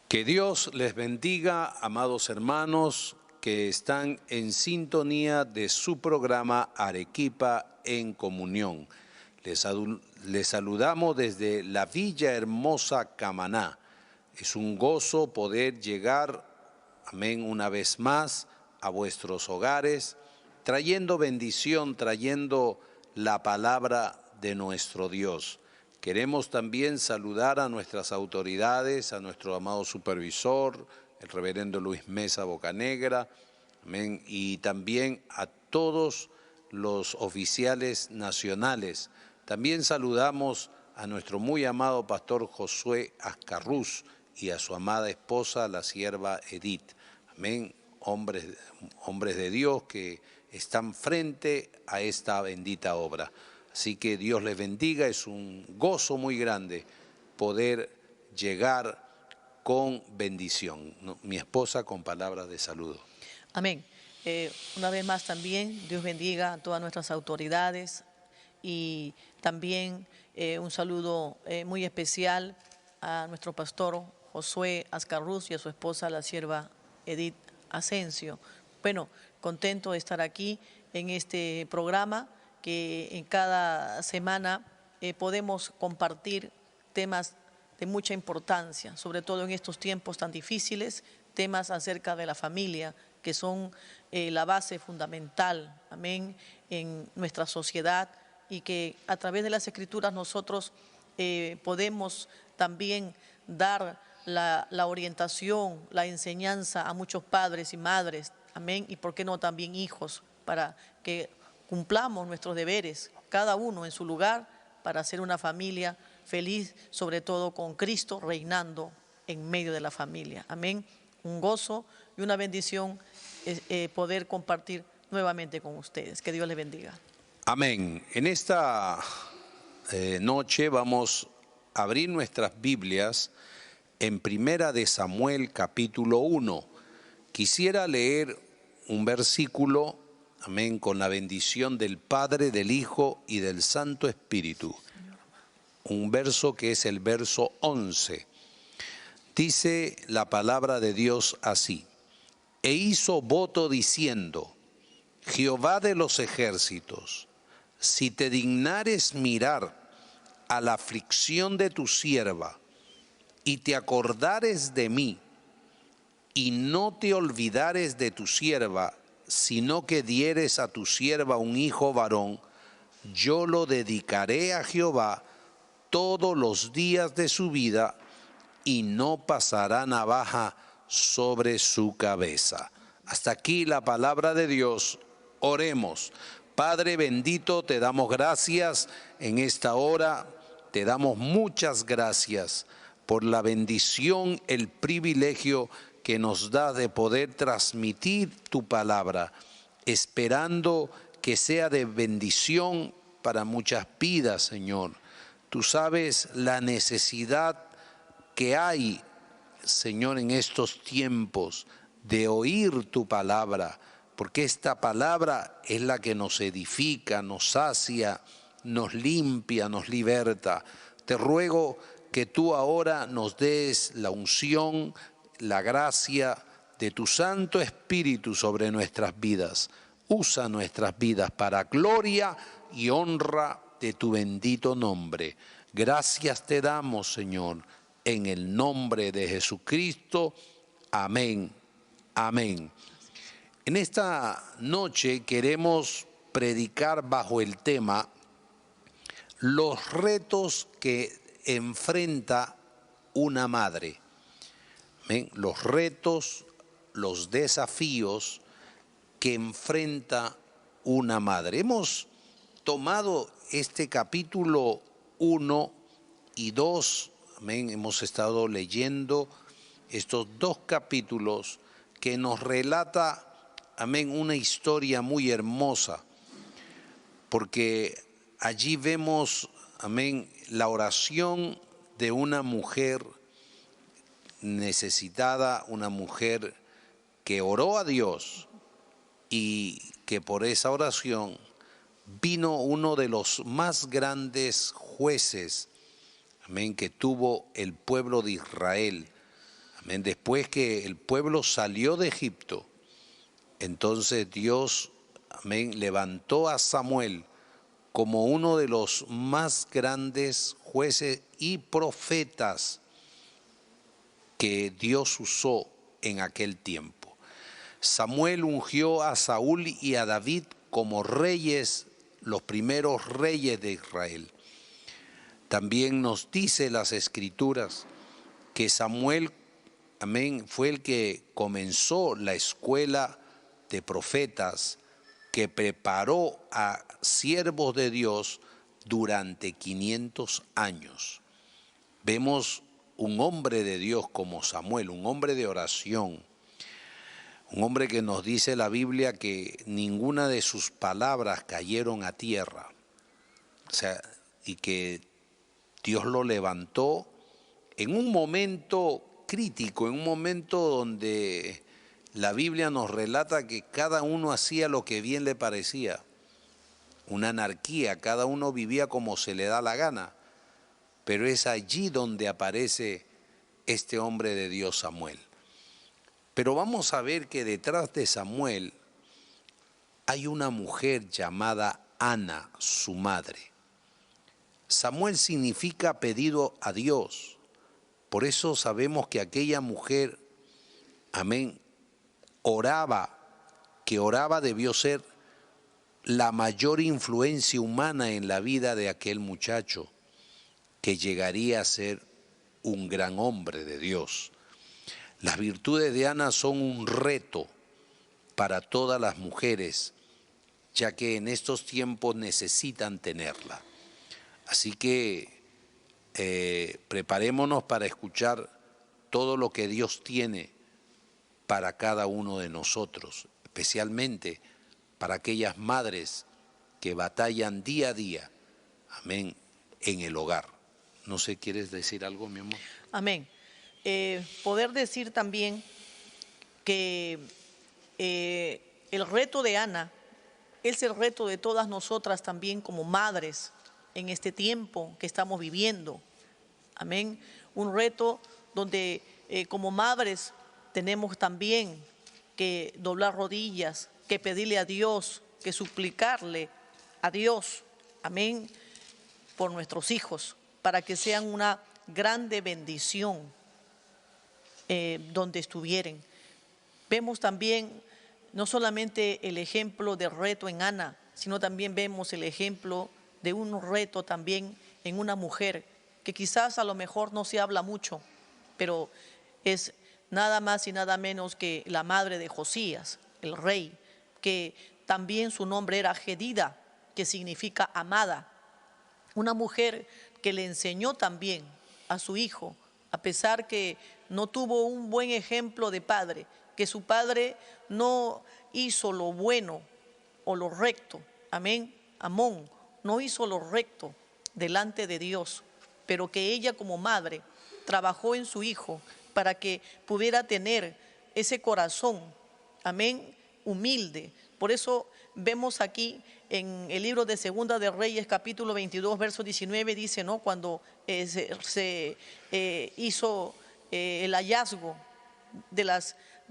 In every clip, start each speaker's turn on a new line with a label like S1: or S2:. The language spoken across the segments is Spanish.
S1: Que Dios les bendiga, amados hermanos que están en sintonía de su programa Arequipa en Comunión. Les saludamos desde la Villa Hermosa Camaná. Es un gozo poder llegar, amén, una vez más a vuestros hogares, trayendo bendición, trayendo la palabra de nuestro Dios. Queremos también saludar a nuestras autoridades, a nuestro amado supervisor, el reverendo Luis Mesa Bocanegra, amén, y también a todos los oficiales nacionales. También saludamos a nuestro muy amado pastor Josué Ascarrús y a su amada esposa, la sierva Edith. Amén, hombres de Dios que están frente a esta bendita obra. Así que Dios les bendiga, es un gozo muy grande poder llegar con bendición. Mi esposa con palabras de saludo.
S2: Amén. Una vez más también, Dios bendiga a todas nuestras autoridades y también un saludo muy especial a nuestro pastor Josué Ascarrús y a su esposa, la sierva Edith Asensio. Bueno, contento de estar aquí en este programa que en cada semana podemos compartir temas de mucha importancia, sobre todo en estos tiempos tan difíciles, temas acerca de la familia, que son la base fundamental, amén, en nuestra sociedad, y que a través de las Escrituras nosotros podemos también dar la orientación, la enseñanza a muchos padres y madres, amén, y por qué no también hijos, para que cumplamos nuestros deberes, cada uno en su lugar, para hacer una familia feliz, sobre todo con Cristo reinando en medio de la familia. Amén. Un gozo y una bendición poder compartir nuevamente con ustedes. Que Dios les bendiga.
S1: Amén. En esta noche vamos a abrir nuestras Biblias en Primera de Samuel capítulo 1. Quisiera leer un versículo, amén, con la bendición del Padre, del Hijo y del Santo Espíritu. Un verso que es el verso 11. Dice la palabra de Dios así: e hizo voto diciendo, Jehová de los ejércitos, si te dignares mirar a la aflicción de tu sierva y te acordares de mí, y no te olvidares de tu sierva, sino que dieres a tu sierva un hijo varón, yo lo dedicaré a Jehová todos los días de su vida, y no pasará navaja sobre su cabeza. Hasta aquí la palabra de Dios. Oremos. Padre bendito, te damos gracias en esta hora, te damos muchas gracias por la bendición, el privilegio que nos da de poder transmitir tu palabra, esperando que sea de bendición para muchas vidas, Señor. Tú sabes la necesidad que hay, Señor, en estos tiempos de oír tu palabra, porque esta palabra es la que nos edifica, nos sacia, nos limpia, nos liberta. Te ruego que tú ahora nos des la unción, la gracia de tu Santo Espíritu sobre nuestras vidas. Usa nuestras vidas para gloria y honra de tu bendito nombre. Gracias te damos, Señor, en el nombre de Jesucristo. Amén. Amén. En esta noche queremos predicar bajo el tema los retos que enfrenta una madre. Amén. Los retos, los desafíos que enfrenta una madre. Hemos tomado este capítulo 1 y 2, amén, hemos estado leyendo estos dos capítulos que nos relata, amén, una historia muy hermosa, porque allí vemos, amén, la oración de una mujer necesitada, una mujer que oró a Dios y que por esa oración vino uno de los más grandes jueces, amén, que tuvo el pueblo de Israel, Amén. Después que el pueblo salió de Egipto, entonces Dios, amén, levantó a Samuel como uno de los más grandes jueces y profetas que Dios usó en aquel tiempo. Samuel ungió a Saúl y a David como reyes, los primeros reyes de Israel. También nos dice las Escrituras que Samuel, amén, fue el que comenzó la escuela de profetas, que preparó a siervos de Dios durante 500 años. Vemos un hombre de Dios como Samuel, un hombre de oración, un hombre que nos dice la Biblia que ninguna de sus palabras cayeron a tierra, o sea, y que Dios lo levantó en un momento crítico, en un momento donde la Biblia nos relata que cada uno hacía lo que bien le parecía, una anarquía, cada uno vivía como se le da la gana, pero es allí donde aparece este hombre de Dios, Samuel. Pero vamos a ver que detrás de Samuel hay una mujer llamada Ana, su madre. Samuel significa pedido a Dios. Por eso sabemos que aquella mujer, amén, que oraba debió ser la mayor influencia humana en la vida de aquel muchacho, que llegaría a ser un gran hombre de Dios. Las virtudes de Ana son un reto para todas las mujeres, ya que en estos tiempos necesitan tenerla. Así que preparémonos para escuchar todo lo que Dios tiene para cada uno de nosotros, especialmente para aquellas madres que batallan día a día, amén, en el hogar. No sé, ¿quieres decir algo, mi amor?
S2: Amén. Poder decir también que el reto de Ana es el reto de todas nosotras también como madres en este tiempo que estamos viviendo. Amén. Un reto donde como madres tenemos también que doblar rodillas, que pedirle a Dios, que suplicarle a Dios, amén, por nuestros hijos, para que sean una grande bendición donde estuvieren. Vemos también no solamente el ejemplo de reto en Ana, sino también vemos el ejemplo de un reto también en una mujer que quizás a lo mejor no se habla mucho, pero es nada más y nada menos que la madre de Josías, el rey, que también su nombre era Jedida, que significa amada. Una mujer que le enseñó también a su hijo, a pesar que no tuvo un buen ejemplo de padre, que su padre no hizo lo bueno o lo recto, amén, Amón, no hizo lo recto delante de Dios, pero que ella como madre trabajó en su hijo para que pudiera tener ese corazón, amén, humilde. Por eso vemos aquí en el libro de Segunda de Reyes, capítulo 22, verso 19, dice, ¿no? Cuando se hizo el hallazgo de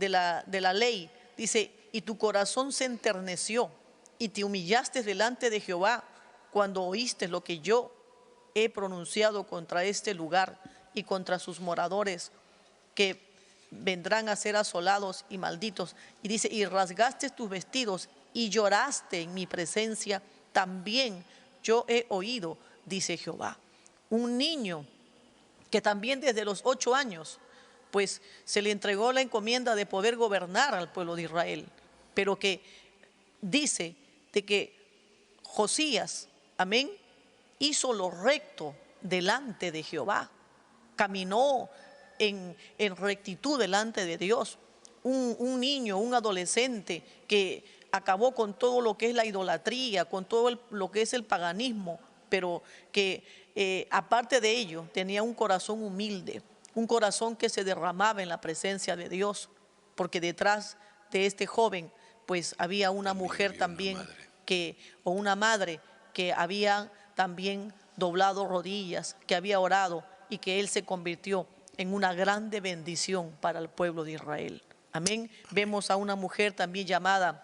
S2: la ley, dice, y tu corazón se enterneció y te humillaste delante de Jehová cuando oíste lo que yo he pronunciado contra este lugar y contra sus moradores, que vendrán a ser asolados y malditos. Y dice, y rasgaste tus vestidos y lloraste en mi presencia, también yo he oído, dice Jehová. Un niño que también desde los 8 años, pues se le entregó la encomienda de poder gobernar al pueblo de Israel, pero que dice de que Josías, amén, hizo lo recto delante de Jehová, caminó en rectitud delante de Dios. Un niño, un adolescente que acabó con todo lo que es la idolatría, con todo lo que es el paganismo, pero que aparte de ello tenía un corazón humilde, un corazón que se derramaba en la presencia de Dios, porque detrás de este joven pues había una mujer también o una madre que había también doblado rodillas, que había orado y que él se convirtió en una grande bendición para el pueblo de Israel. Amén. Vemos a una mujer también llamada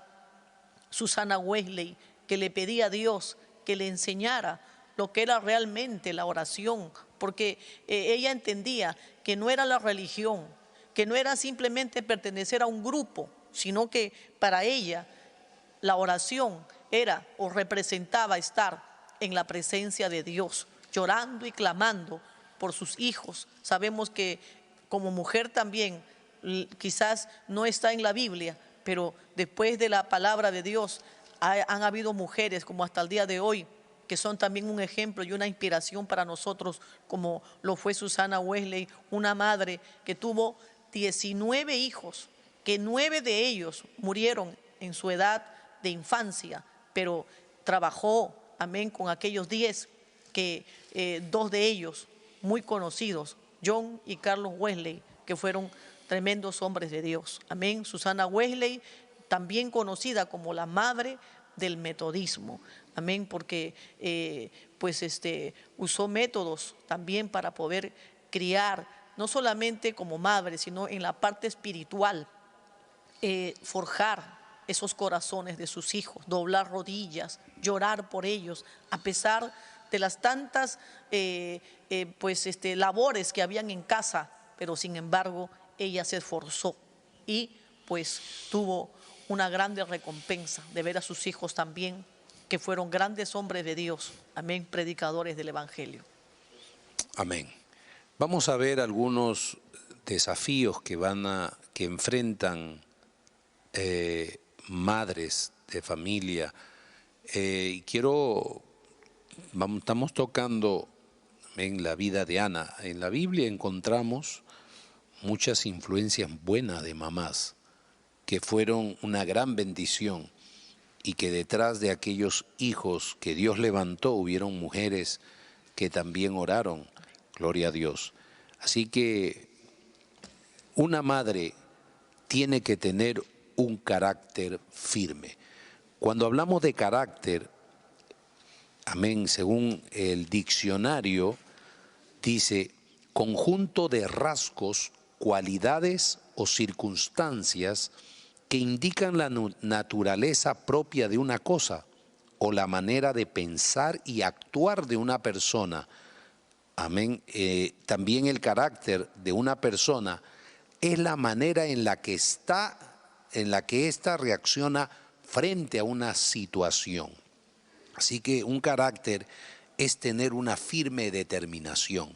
S2: Susana Wesley, que le pedía a Dios que le enseñara lo que era realmente la oración, porque ella entendía que no era la religión, que no era simplemente pertenecer a un grupo, sino que para ella la oración era o representaba estar en la presencia de Dios, llorando y clamando por sus hijos. Sabemos que como mujer también quizás no está en la Biblia, pero después de la palabra de Dios han habido mujeres como hasta el día de hoy que son también un ejemplo y una inspiración para nosotros, como lo fue Susana Wesley, una madre que tuvo 19 hijos, que 9 de ellos murieron en su edad de infancia, pero trabajó, amén, con aquellos 10 que 2 de ellos muy conocidos, John y Carlos Wesley, que fueron tremendos hombres de Dios. Amén. Susana Wesley, también conocida como la madre del metodismo. Amén, porque usó métodos también para poder criar, no solamente como madre, sino en la parte espiritual, forjar esos corazones de sus hijos, doblar rodillas, llorar por ellos, a pesar de las tantas labores que habían en casa, pero sin embargo ella se esforzó y pues tuvo una grande recompensa de ver a sus hijos también, que fueron grandes hombres de Dios, amén, predicadores del Evangelio.
S1: Amén. Vamos a ver algunos desafíos que enfrentan madres de familia. Estamos tocando en la vida de Ana. En la Biblia encontramos muchas influencias buenas de mamás que fueron una gran bendición y que detrás de aquellos hijos que Dios levantó hubieron mujeres que también oraron, gloria a Dios. Así que una madre tiene que tener un carácter firme. Cuando hablamos de carácter, amén, según el diccionario, dice conjunto de rasgos, cualidades o circunstancias que indican la naturaleza propia de una cosa o la manera de pensar y actuar de una persona. Amén. También el carácter de una persona es la manera en la que ésta reacciona frente a una situación. Así que un carácter es tener una firme determinación.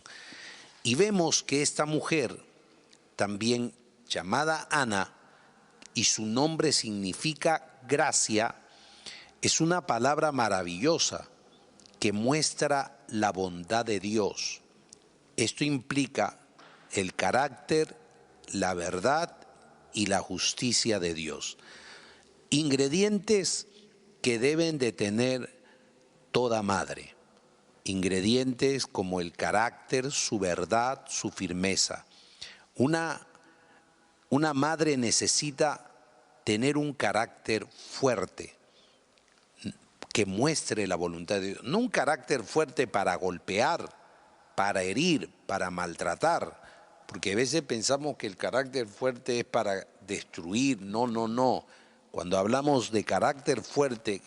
S1: Y vemos que esta mujer, también llamada Ana, y su nombre significa gracia, es una palabra maravillosa que muestra la bondad de Dios. Esto implica el carácter, la verdad y la justicia de Dios. Ingredientes que deben de tener toda madre. Ingredientes como el carácter, su verdad, su firmeza. Una madre necesita tener un carácter fuerte que muestre la voluntad de Dios. No un carácter fuerte para golpear, para herir, para maltratar, porque a veces pensamos que el carácter fuerte es para destruir. No. Cuando hablamos de carácter fuerte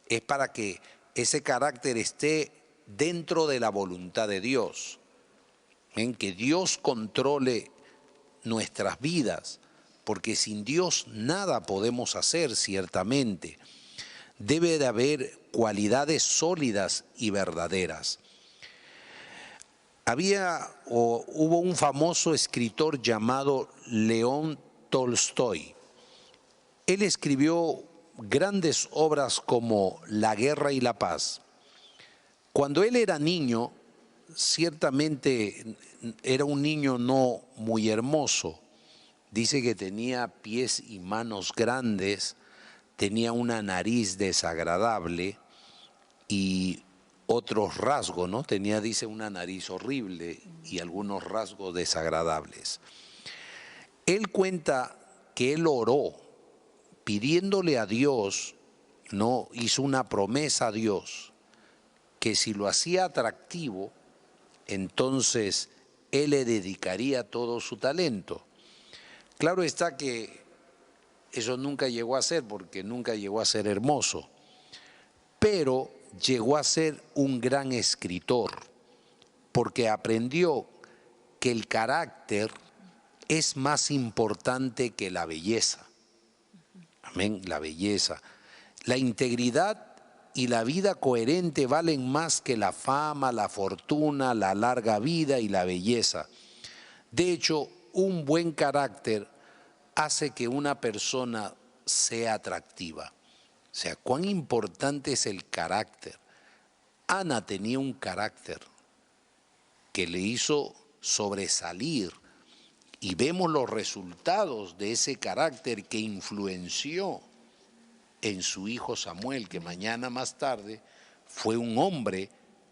S1: es para que ese carácter esté dentro de la voluntad de Dios, en que Dios controle nuestras vidas, porque sin Dios nada podemos hacer, ciertamente. Debe de haber cualidades sólidas y verdaderas. Hubo un famoso escritor llamado León Tolstoy. Él escribió grandes obras como La guerra y la paz. Cuando él era niño, ciertamente era un niño no muy hermoso. Dice que tenía pies y manos grandes, tenía una nariz desagradable y otros rasgos, ¿no? Dice, una nariz horrible y algunos rasgos desagradables. Él cuenta que él oró pidiéndole a Dios, ¿no? Hizo una promesa a Dios que si lo hacía atractivo, entonces él le dedicaría todo su talento. Claro está que eso nunca llegó a ser, porque nunca llegó a ser hermoso, pero llegó a ser un gran escritor, porque aprendió que el carácter es más importante que la belleza. Amén, la belleza. La integridad y la vida coherente valen más que la fama, la fortuna, la larga vida y la belleza. De hecho, un buen carácter hace que una persona sea atractiva. O sea, cuán importante es el carácter. Ana tenía un carácter que le hizo sobresalir y vemos los resultados de ese carácter que influenció en su hijo Samuel, que mañana más tarde fue un hombre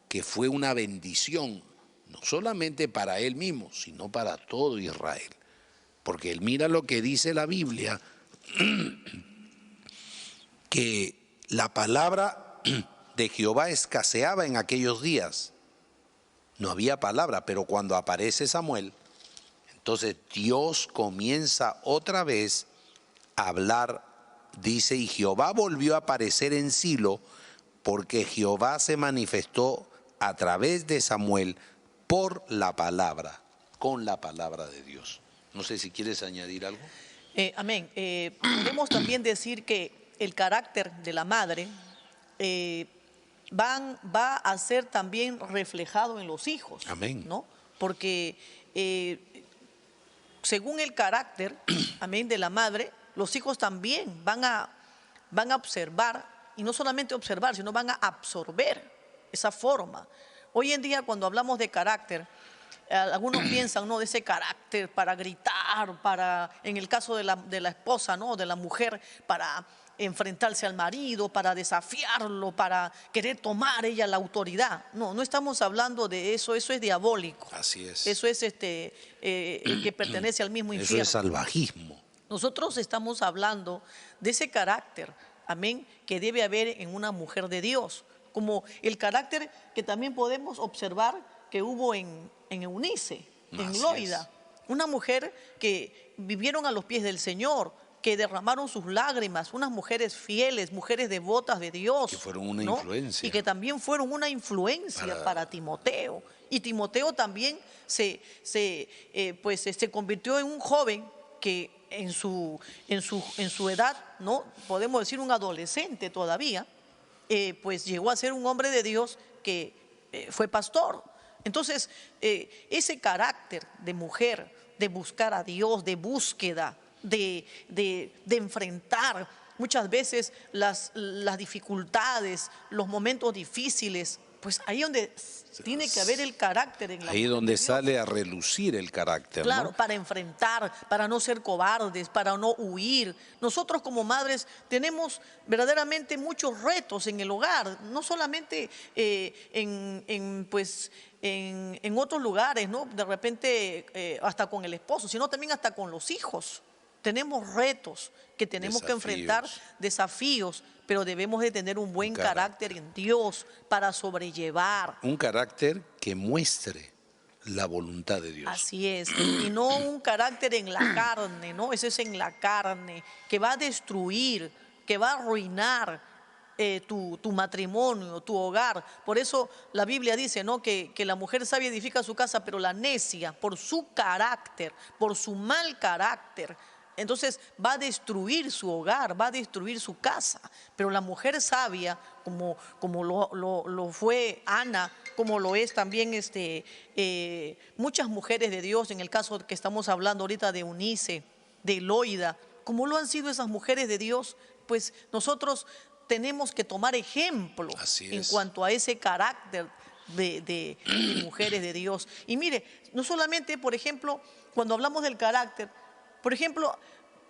S1: que fue una bendición, no solamente para él mismo, sino para todo Israel. Porque él mira lo que dice la Biblia, que la palabra de Jehová escaseaba en aquellos días. No había palabra, pero cuando aparece Samuel, entonces Dios comienza otra vez a hablar. Dice, y Jehová volvió a aparecer en Silo, porque Jehová se manifestó a través de Samuel por la palabra, con la palabra de Dios. No sé si quieres añadir algo.
S2: Amén. Podemos también decir que el carácter de la madre va a ser también reflejado en los hijos.
S1: Amén.
S2: ¿No? Porque según el carácter, amén, de la madre, los hijos también van a observar, y no solamente observar, sino van a absorber esa forma. Hoy en día, cuando hablamos de carácter, algunos piensan, ¿no?, de ese carácter para gritar, en el caso de la esposa, ¿no?, de la mujer, para enfrentarse al marido, para desafiarlo, para querer tomar ella la autoridad. No estamos hablando de eso, eso es diabólico.
S1: Así es.
S2: Eso es el que pertenece al mismo infierno.
S1: Eso es salvajismo.
S2: Nosotros estamos hablando de ese carácter, amén, que debe haber en una mujer de Dios, como el carácter que también podemos observar que hubo en Eunice, en Loida, una mujer que vivieron a los pies del Señor, que derramaron sus lágrimas, unas mujeres fieles, mujeres devotas de Dios.
S1: Que fueron una influencia.
S2: Y que también fueron una influencia para Timoteo. Y Timoteo también se convirtió en un joven que en su edad, ¿no?, podemos decir un adolescente todavía, pues llegó a ser un hombre de Dios que fue pastor. Entonces, ese carácter de mujer, de buscar a Dios, de búsqueda, de enfrentar muchas veces las dificultades, los momentos difíciles, pues ahí donde tiene que haber el carácter en la
S1: ahí donde sale a relucir el carácter.
S2: Claro,
S1: ¿no?
S2: Para enfrentar, para no ser cobardes, para no huir. Nosotros como madres tenemos verdaderamente muchos retos en el hogar, no solamente en otros lugares, ¿no?, de repente hasta con el esposo, sino también hasta con los hijos. Tenemos retos que tenemos que enfrentar, desafíos, pero debemos de tener un buen carácter en Dios para sobrellevar.
S1: Un carácter que muestre la voluntad de Dios.
S2: Así es, y no un carácter en la carne, ¿no? Ese es en la carne, que va a destruir, que va a arruinar tu matrimonio, tu hogar. Por eso la Biblia dice, ¿no?, que la mujer sabia edifica su casa, pero la necia, por su carácter, por su mal carácter, entonces va a destruir su hogar, va a destruir su casa. Pero la mujer sabia, como lo fue Ana, como lo es también muchas mujeres de Dios, en el caso que estamos hablando ahorita de Eunice, de Loida, como lo han sido esas mujeres de Dios, pues nosotros tenemos que tomar ejemplo en cuanto a ese carácter de mujeres de Dios. Y mire, no solamente, por ejemplo, cuando hablamos del carácter, por ejemplo,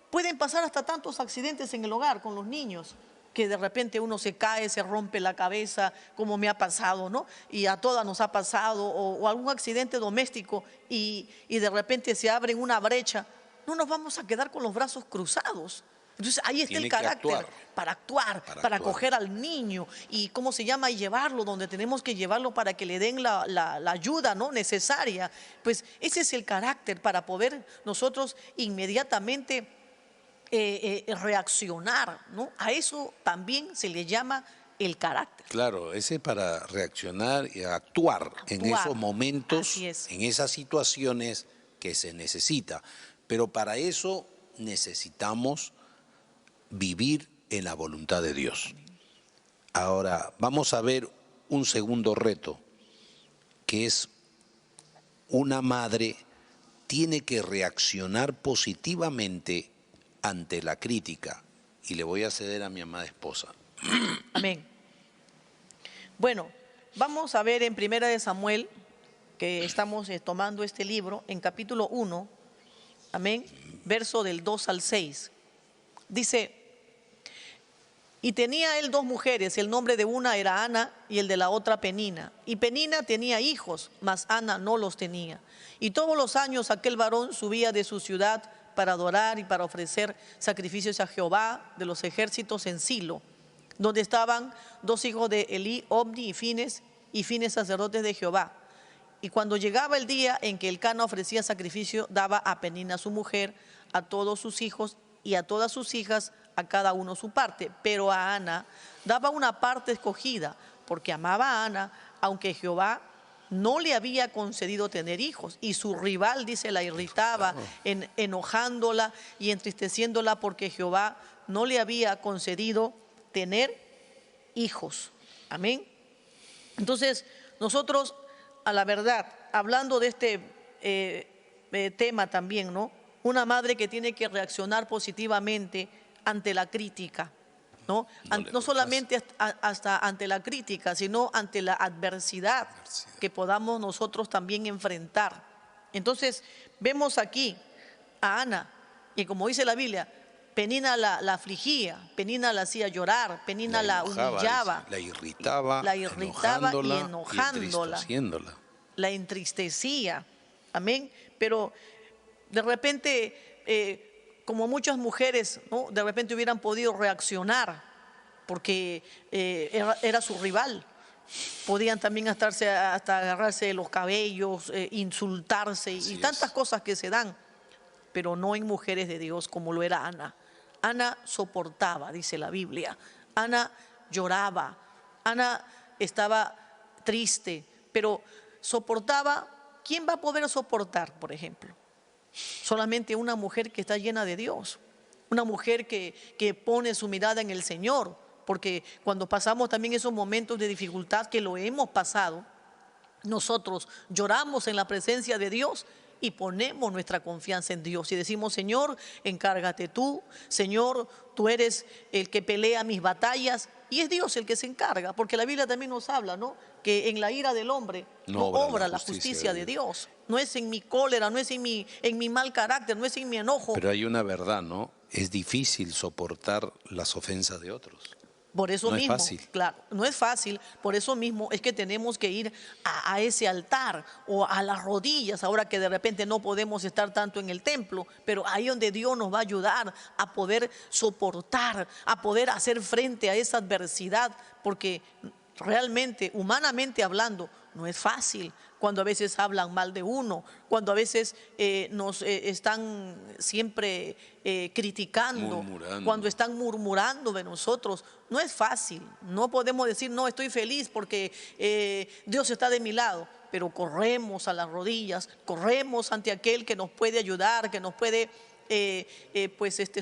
S2: pueden pasar hasta tantos accidentes en el hogar con los niños, que de repente uno se cae, se rompe la cabeza, como me ha pasado, ¿no? Y a todas nos ha pasado, o algún accidente doméstico y de repente se abre una brecha. No nos vamos a quedar con los brazos cruzados. Entonces ahí está
S1: Tiene
S2: el
S1: que
S2: carácter
S1: actuar.
S2: para actuar,
S1: Para
S2: para
S1: actuar.
S2: acoger al niño y cómo se llama, y llevarlo donde tenemos que llevarlo para que le den la ayuda, ¿no?, necesaria. Pues ese es el carácter para poder nosotros inmediatamente reaccionar, ¿no? A eso también se le llama el carácter.
S1: Claro, ese es para reaccionar y actuar en esos
S2: Actuar,
S1: momentos,
S2: así es.
S1: en esas situaciones que se necesita. Pero para eso necesitamos vivir en la voluntad de Dios. Ahora, vamos a ver un segundo reto, que es una madre tiene que reaccionar positivamente ante la crítica. Y le voy a ceder a mi amada esposa.
S2: Amén. Bueno, vamos a ver en Primera de Samuel, que estamos tomando este libro, en capítulo 1, amén, verso del 2 al 6. Dice: y tenía él 2 mujeres, el nombre de una era Ana y el de la otra Penina. Y Penina tenía hijos, mas Ana no los tenía. Y todos los años aquel varón subía de su ciudad para adorar y para ofrecer sacrificios a Jehová de los ejércitos en Silo, donde estaban 2 hijos de Elí, Omni y Fines sacerdotes de Jehová. Y cuando llegaba el día en que Elcana ofrecía sacrificio, daba a Penina su mujer, a todos sus hijos y a todas sus hijas, a cada uno su parte. Pero a Ana daba una parte escogida, porque amaba a Ana, aunque Jehová no le había concedido tener hijos. Y su rival, dice, la irritaba, enojándola y entristeciéndola, porque Jehová no le había concedido tener hijos. Amén. Entonces, nosotros, a la verdad, hablando de este tema también, ¿no? Una madre que tiene que reaccionar positivamente ante la crítica, ¿no? No solamente hasta ante la crítica, sino ante la adversidad que podamos nosotros también enfrentar. Entonces, vemos aquí a Ana, y como dice la Biblia, Penina la afligía, Penina la hacía llorar, Penina la humillaba,
S1: la irritaba
S2: y enojándola, la entristecía. Amén. Pero de repente, como muchas mujeres, ¿no?, de repente hubieran podido reaccionar porque era su rival. Podían también hasta agarrarse de los cabellos, insultarse y tantas cosas que se dan, pero no en mujeres de Dios como lo era Ana. Ana soportaba, dice la Biblia. Ana lloraba. Ana estaba triste, pero soportaba. ¿Quién va a poder soportar, por ejemplo? Solamente una mujer que está llena de Dios. Una mujer que pone su mirada en el Señor. Porque cuando pasamos también esos momentos de dificultad, que lo hemos pasado, nosotros lloramos en la presencia de Dios y ponemos nuestra confianza en Dios y decimos: Señor, encárgate tú, Señor, tú eres el que pelea mis batallas. Y es Dios el que se encarga, porque la Biblia también nos habla, ¿no?, que en la ira del hombre no obra la justicia de Dios. No es en mi cólera, no es en mi mal carácter, no es en mi enojo.
S1: Pero hay una verdad, ¿no? Es difícil soportar las ofensas de otros.
S2: Por eso
S1: No
S2: mismo,
S1: es fácil.
S2: claro, no es fácil, por eso mismo es que tenemos que ir a ese altar o a las rodillas, ahora que de repente no podemos estar tanto en el templo, pero ahí donde Dios nos va a ayudar a poder soportar, a poder hacer frente a esa adversidad, porque realmente, humanamente hablando, no es fácil. Cuando a veces hablan mal de uno, cuando a veces nos están siempre criticando, cuando están murmurando de nosotros, no es fácil. No podemos decir: no, estoy feliz porque Dios está de mi lado, pero corremos a las rodillas, corremos ante aquel que nos puede ayudar, que nos puede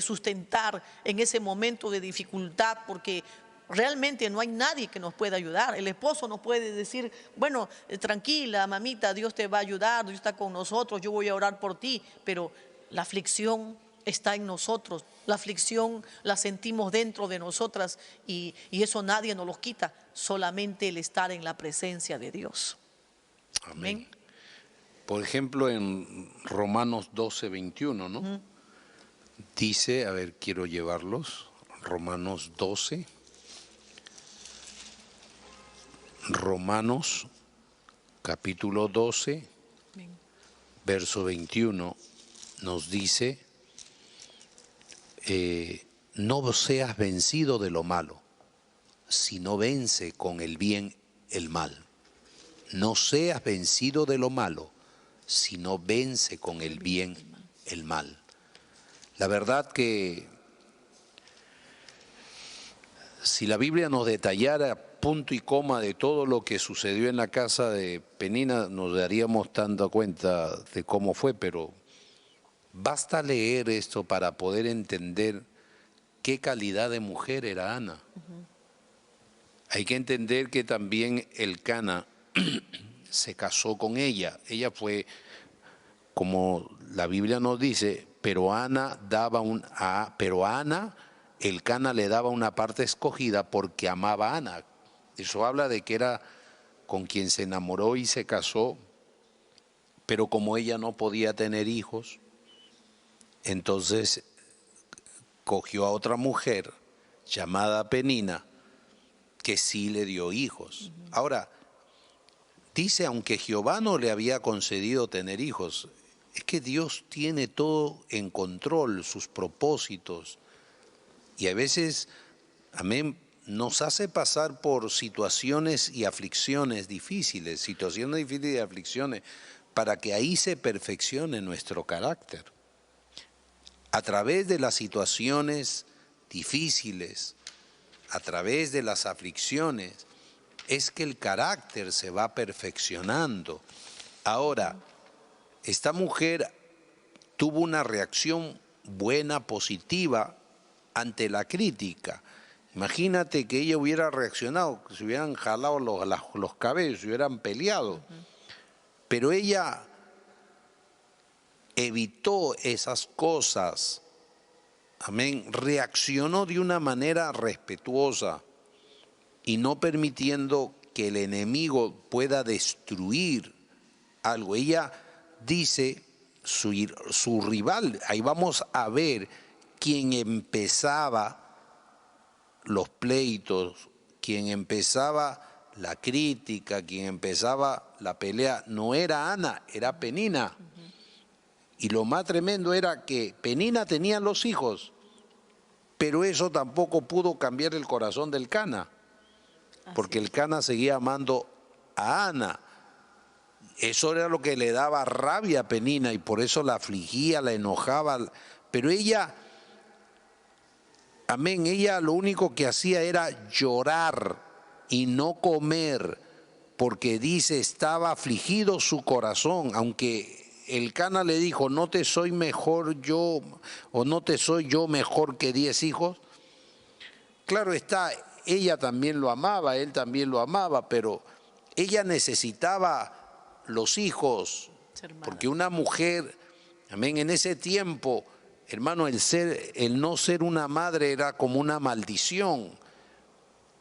S2: sustentar en ese momento de dificultad, porque realmente no hay nadie que nos pueda ayudar. El esposo nos puede decir: bueno, tranquila, mamita, Dios te va a ayudar, Dios está con nosotros, yo voy a orar por ti. Pero la aflicción está en nosotros, la aflicción la sentimos dentro de nosotras y eso nadie nos lo quita, solamente el estar en la presencia de Dios.
S1: Amén. Por ejemplo, en Romanos 12, 21, ¿no? Dice, a ver, quiero llevarlos, Romanos 12. Romanos capítulo 12, verso 21, nos dice, no seas vencido de lo malo, sino vence con el bien el mal. No seas vencido de lo malo, sino vence con el bien el mal. La verdad que si la Biblia nos detallara punto y coma de todo lo que sucedió en la casa de Penina, nos daríamos tanta cuenta de cómo fue, pero basta leer esto para poder entender qué calidad de mujer era Ana. Hay que entender que también Elcana se casó con ella. Ella fue, como la Biblia nos dice, pero Ana Elcana le daba una parte escogida porque amaba a Ana. Eso habla de que era con quien se enamoró y se casó, pero como ella no podía tener hijos, entonces cogió a otra mujer llamada Penina, que sí le dio hijos. Ahora, dice, aunque Jehová no le había concedido tener hijos, es que Dios tiene todo en control, sus propósitos. Y a veces, amén, nos hace pasar por situaciones y aflicciones difíciles, para que ahí se perfeccione nuestro carácter. A través de las situaciones difíciles, a través de las aflicciones, es que el carácter se va perfeccionando. Ahora, esta mujer tuvo una reacción buena, positiva, ante la crítica. Imagínate que ella hubiera reaccionado, que se hubieran jalado los cabellos, se hubieran peleado. Pero ella evitó esas cosas. Amén. Reaccionó de una manera respetuosa y no permitiendo que el enemigo pueda destruir algo. Ella dice, su rival, ahí vamos a ver quien empezaba los pleitos, quien empezaba la crítica, quien empezaba la pelea, no era Ana, era Penina. Y lo más tremendo era que Penina tenía los hijos, pero eso tampoco pudo cambiar el corazón del Elcana, porque el Elcana seguía amando a Ana. Eso era lo que le daba rabia a Penina y por eso la afligía, la enojaba. Pero ella, amén, ella lo único que hacía era llorar y no comer, porque dice, estaba afligido su corazón, aunque Elcana le dijo, no te soy mejor yo, o no te soy yo mejor que 10 hijos. Claro está, ella también lo amaba, él también lo amaba, pero ella necesitaba los hijos, porque una mujer, amén, en ese tiempo, hermano, el no ser una madre era como una maldición.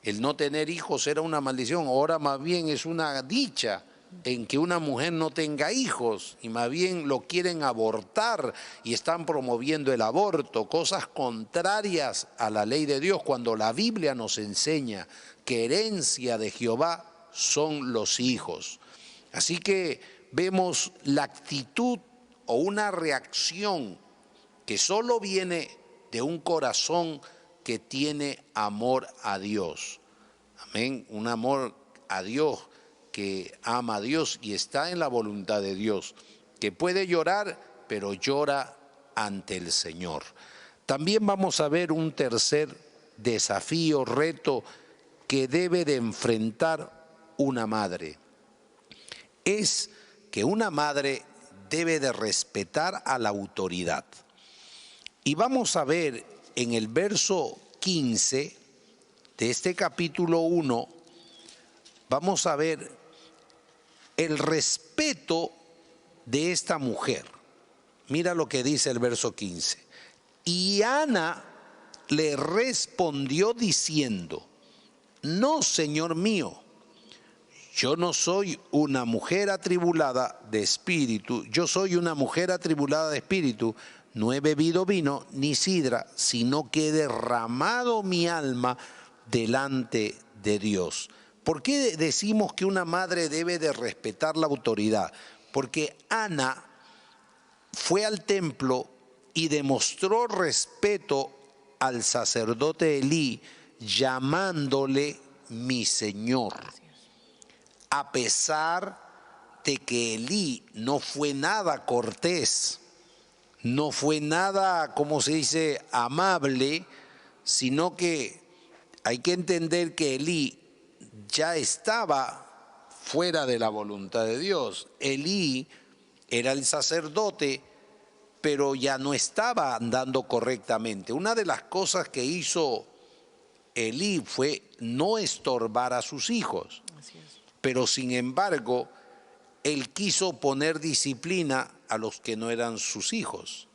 S1: El no tener hijos era una maldición. Ahora más bien es una dicha en que una mujer no tenga hijos y más bien lo quieren abortar y están promoviendo el aborto, cosas contrarias a la ley de Dios, cuando la Biblia nos enseña que herencia de Jehová son los hijos. Así que vemos la actitud o una reacción que solo viene de un corazón que tiene amor a Dios. Amén, un amor a Dios, que ama a Dios y está en la voluntad de Dios, que puede llorar, pero llora ante el Señor. También vamos a ver un tercer desafío, reto que debe de enfrentar una madre. Es que una madre debe de respetar a la autoridad. Y vamos a ver en el verso 15 de este capítulo 1, vamos a ver el respeto de esta mujer. Mira lo que dice el verso 15. Y Ana le respondió diciendo, no, Señor mío, yo no soy una mujer atribulada de espíritu, yo soy una mujer atribulada de espíritu, no he bebido vino ni sidra, sino que he derramado mi alma delante de Dios. ¿Por qué decimos que una madre debe de respetar la autoridad? Porque Ana fue al templo y demostró respeto al sacerdote Elí, llamándole mi señor. A pesar de que Elí no fue nada cortés, no fue nada, como se dice, amable, sino que hay que entender que Elí ya estaba fuera de la voluntad de Dios. Elí era el sacerdote, pero ya no estaba andando correctamente. Una de las cosas que hizo Elí fue no estorbar a sus hijos.
S2: Así es.
S1: Pero sin embargo, él quiso poner disciplina a los que no eran sus hijos.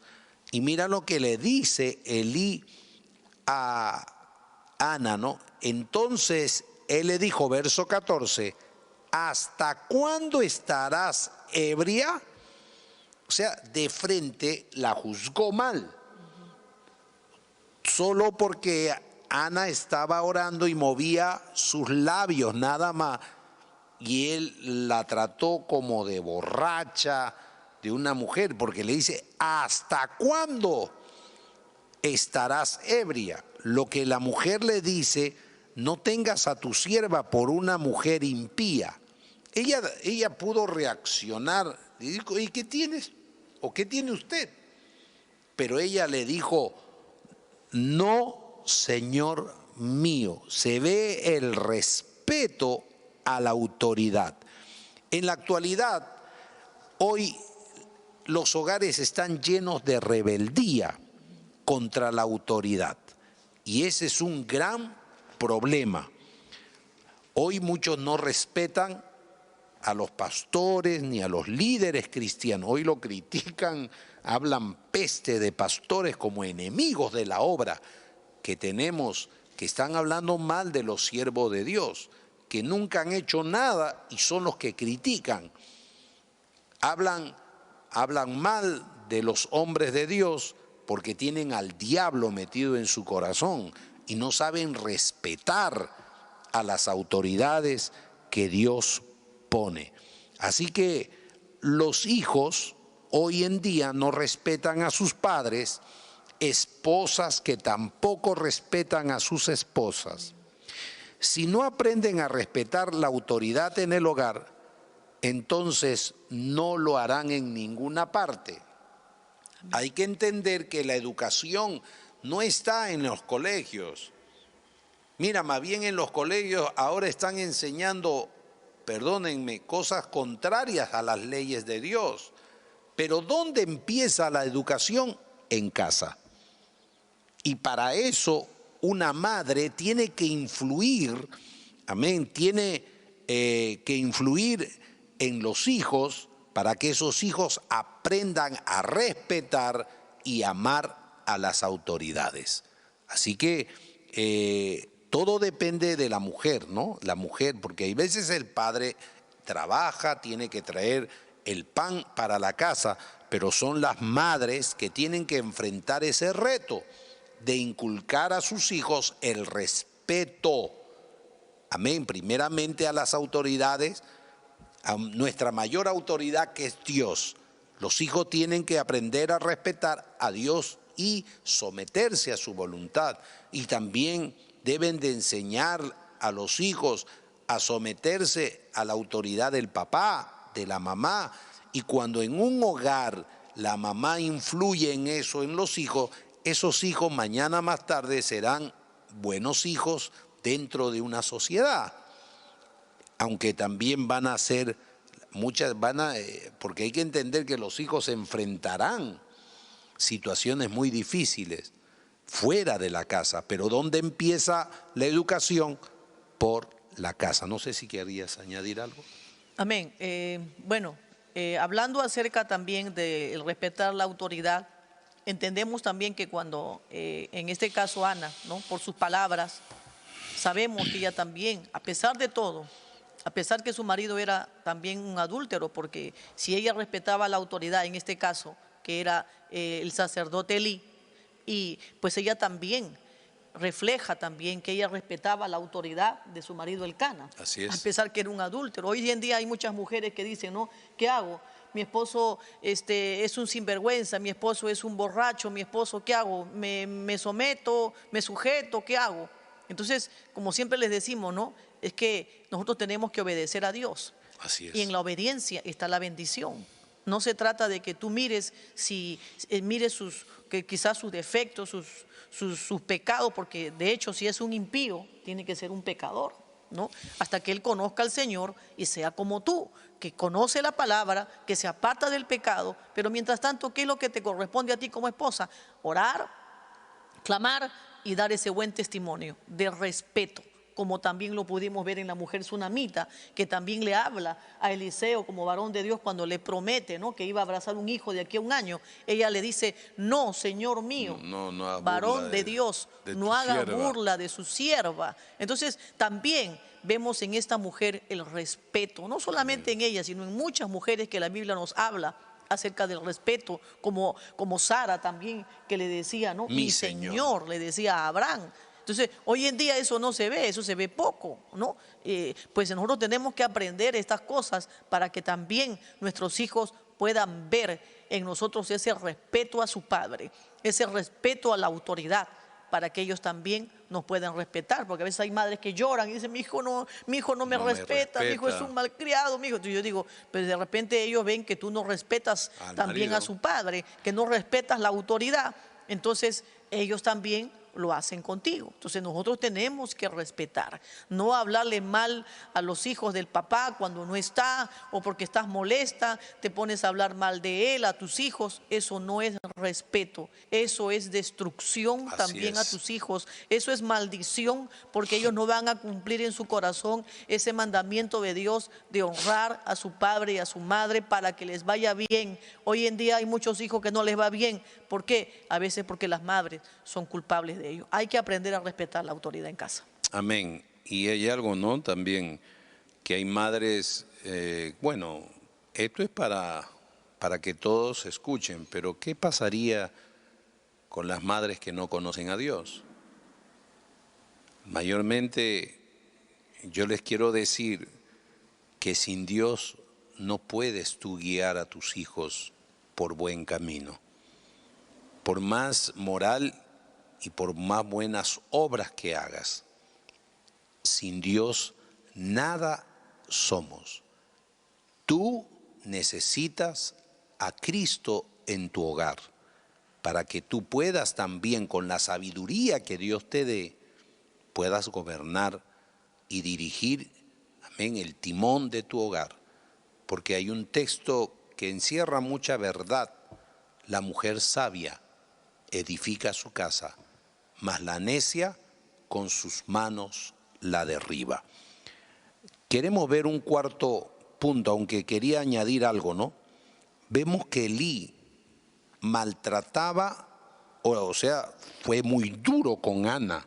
S1: Y mira lo que le dice Elí a Ana, ¿no? Entonces él le dijo, verso 14, ¿hasta cuándo estarás ebria? O sea, de frente la juzgó mal. Solo porque Ana estaba orando y movía sus labios nada más. Y él la trató como de borracha, de una mujer, porque le dice, ¿hasta cuándo estarás ebria? Lo que la mujer le dice, no tengas a tu sierva por una mujer impía. Ella pudo reaccionar y dijo, ¿y qué tienes? ¿O qué tiene usted? Pero ella le dijo, no, señor mío. Se ve el respeto a la autoridad. En la actualidad, hoy los hogares están llenos de rebeldía contra la autoridad y ese es un gran problema. Hoy muchos no respetan a los pastores ni a los líderes cristianos. Hoy lo critican, hablan peste de pastores como enemigos de la obra que tenemos, que están hablando mal de los siervos de Dios, que nunca han hecho nada y son los que critican. Hablan mal de los hombres de Dios porque tienen al diablo metido en su corazón y no saben respetar a las autoridades que Dios pone. Así que los hijos hoy en día no respetan a sus padres, esposas que tampoco respetan a sus esposas. Si no aprenden a respetar la autoridad en el hogar, entonces no lo harán en ninguna parte. Hay que entender que la educación no está en los colegios. Mira, más bien en los colegios ahora están enseñando, perdónenme, cosas contrarias a las leyes de Dios. Pero ¿dónde empieza la educación? En casa. Y para eso una madre tiene que influir, amén, tiene que influir en los hijos para que esos hijos aprendan a respetar y amar a las autoridades. Así que todo depende de la mujer, ¿no? La mujer, porque hay veces el padre trabaja, tiene que traer el pan para la casa, pero son las madres que tienen que enfrentar ese reto de inculcar a sus hijos el respeto, amén, primeramente a las autoridades, a nuestra mayor autoridad que es Dios. Los hijos tienen que aprender a respetar a Dios y someterse a su voluntad. Y también deben de enseñar a los hijos a someterse a la autoridad del papá, de la mamá. Y cuando en un hogar la mamá influye en eso, en los hijos, esos hijos mañana más tarde serán buenos hijos dentro de una sociedad. Aunque también van a ser porque hay que entender que los hijos enfrentarán situaciones muy difíciles fuera de la casa, pero ¿dónde empieza la educación? Por la casa. No sé si querías añadir algo.
S2: Amén. Hablando acerca también de respetar la autoridad, entendemos también que cuando, en este caso Ana, ¿no?, por sus palabras, sabemos que ella también, a pesar de todo, a pesar que su marido era también un adúltero, porque si ella respetaba la autoridad, en este caso, que era el sacerdote Elí, y pues ella también refleja también que ella respetaba la autoridad de su marido Elcana,
S1: Así es.
S2: a pesar que era un adúltero. Hoy en día hay muchas mujeres que dicen, ¿no? ¿Qué hago? Mi esposo es un sinvergüenza, mi esposo es un borracho, mi esposo, ¿qué hago? Me someto, me sujeto, ¿qué hago? Entonces, como siempre les decimos, ¿no? Es que nosotros tenemos que obedecer a Dios.
S1: Así
S2: Y en
S1: es.
S2: la obediencia está la bendición. No se trata de que tú mires, mires que quizás sus defectos, sus pecados, porque de hecho si es un impío, tiene que ser un pecador, ¿no? Hasta que él conozca al Señor y sea como tú, que conoce la palabra, que se aparta del pecado, pero mientras tanto, ¿qué es lo que te corresponde a ti como esposa? Orar, clamar y dar ese buen testimonio de respeto, como también lo pudimos ver en la mujer sunamita, que también le habla a Eliseo como varón de Dios cuando le promete, ¿no?, que iba a abrazar un hijo de aquí a un año. Ella le dice, no, Señor mío,
S1: No haga
S2: varón
S1: burla
S2: de Dios,
S1: de
S2: no
S1: tu
S2: haga
S1: sierva.
S2: burla de su sierva. Entonces también vemos en esta mujer el respeto, no solamente en ella, sino en muchas mujeres que la Biblia nos habla acerca del respeto, como Sara también, que le decía, ¿no?, mi Señor, le decía a Abraham. Entonces, hoy en día eso no se ve, eso se ve poco, ¿no? Pues nosotros tenemos que aprender estas cosas para que también nuestros hijos puedan ver en nosotros ese respeto a su padre, ese respeto a la autoridad, para que ellos también nos puedan respetar, porque a veces hay madres que lloran y dicen, mi hijo no me respeta, mi hijo es un malcriado, mi hijo. Entonces yo digo, pues de repente ellos ven que tú no respetas también a su padre, que no respetas la autoridad, entonces ellos también lo hacen contigo. Entonces nosotros tenemos que respetar, no hablarle mal a los hijos del papá cuando no está, o porque estás molesta, te pones a hablar mal de él, a tus hijos. Eso no es respeto, eso es destrucción también a tus hijos, eso es maldición, porque ellos no van a cumplir en su corazón ese mandamiento de Dios de honrar a su padre y a su madre para que les vaya bien. Hoy en día hay muchos hijos que no les va bien. ¿Por qué? A veces porque las madres son culpables de ello. Hay que aprender a respetar la autoridad en casa.
S1: Amén. Y hay algo, ¿no? También que hay madres, bueno, esto es para que todos escuchen, pero ¿qué pasaría con las madres que no conocen a Dios? Mayormente yo les quiero decir que sin Dios no puedes tú guiar a tus hijos por buen camino. Por más moral y por más buenas obras que hagas, sin Dios nada somos. Tú necesitas a Cristo en tu hogar para que tú puedas también, con la sabiduría que Dios te dé, puedas gobernar y dirigir, amén, el timón de tu hogar. Porque hay un texto que encierra mucha verdad. La mujer sabia edifica su casa, mas la necia con sus manos la derriba. Queremos ver un cuarto punto, aunque quería añadir algo, ¿no? Vemos que Elí maltrataba, o sea, fue muy duro con Ana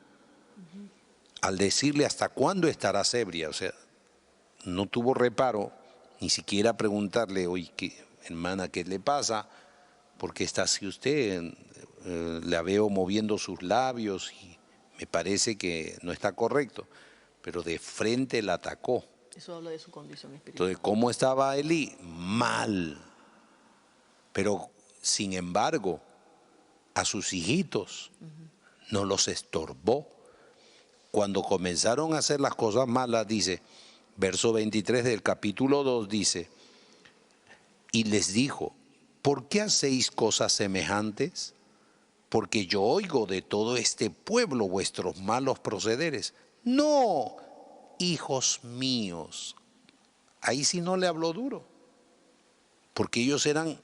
S1: al decirle hasta cuándo estarás ebria. O sea, no tuvo reparo ni siquiera preguntarle, oye, hermana, ¿qué le pasa? ¿Por qué está así usted? La veo moviendo sus labios y me parece que no está correcto, pero de frente la atacó.
S2: Eso habla de su condición espiritual.
S1: Entonces, ¿cómo estaba Elí? Mal. Pero, sin embargo, a sus hijitos no los estorbó. Cuando comenzaron a hacer las cosas malas, dice, verso 23 del capítulo 2 dice, y les dijo, ¿por qué hacéis cosas semejantes? Porque yo oigo de todo este pueblo vuestros malos procederes. No, hijos míos. Ahí sí no le habló duro, porque ellos eran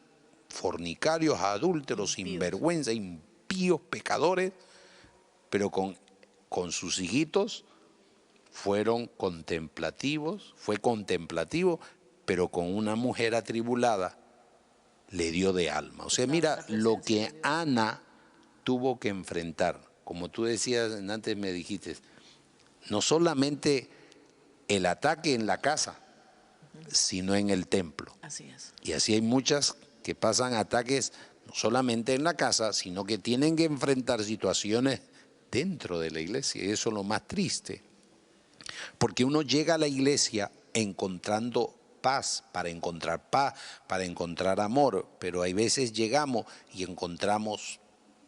S1: fornicarios, adúlteros, sinvergüenza, impíos, pecadores, pero con sus hijitos fueron contemplativos, fue contemplativo, pero con una mujer atribulada le dio de alma. O sea, mira lo que Ana tuvo que enfrentar. Como tú decías, antes me dijiste, no solamente el ataque en la casa, sino en el templo.
S2: Así es.
S1: Y así hay muchas que pasan ataques no solamente en la casa, sino que tienen que enfrentar situaciones dentro de la iglesia. Y eso es lo más triste. Porque uno llega a la iglesia encontrando paz, para encontrar amor, pero hay veces llegamos y encontramos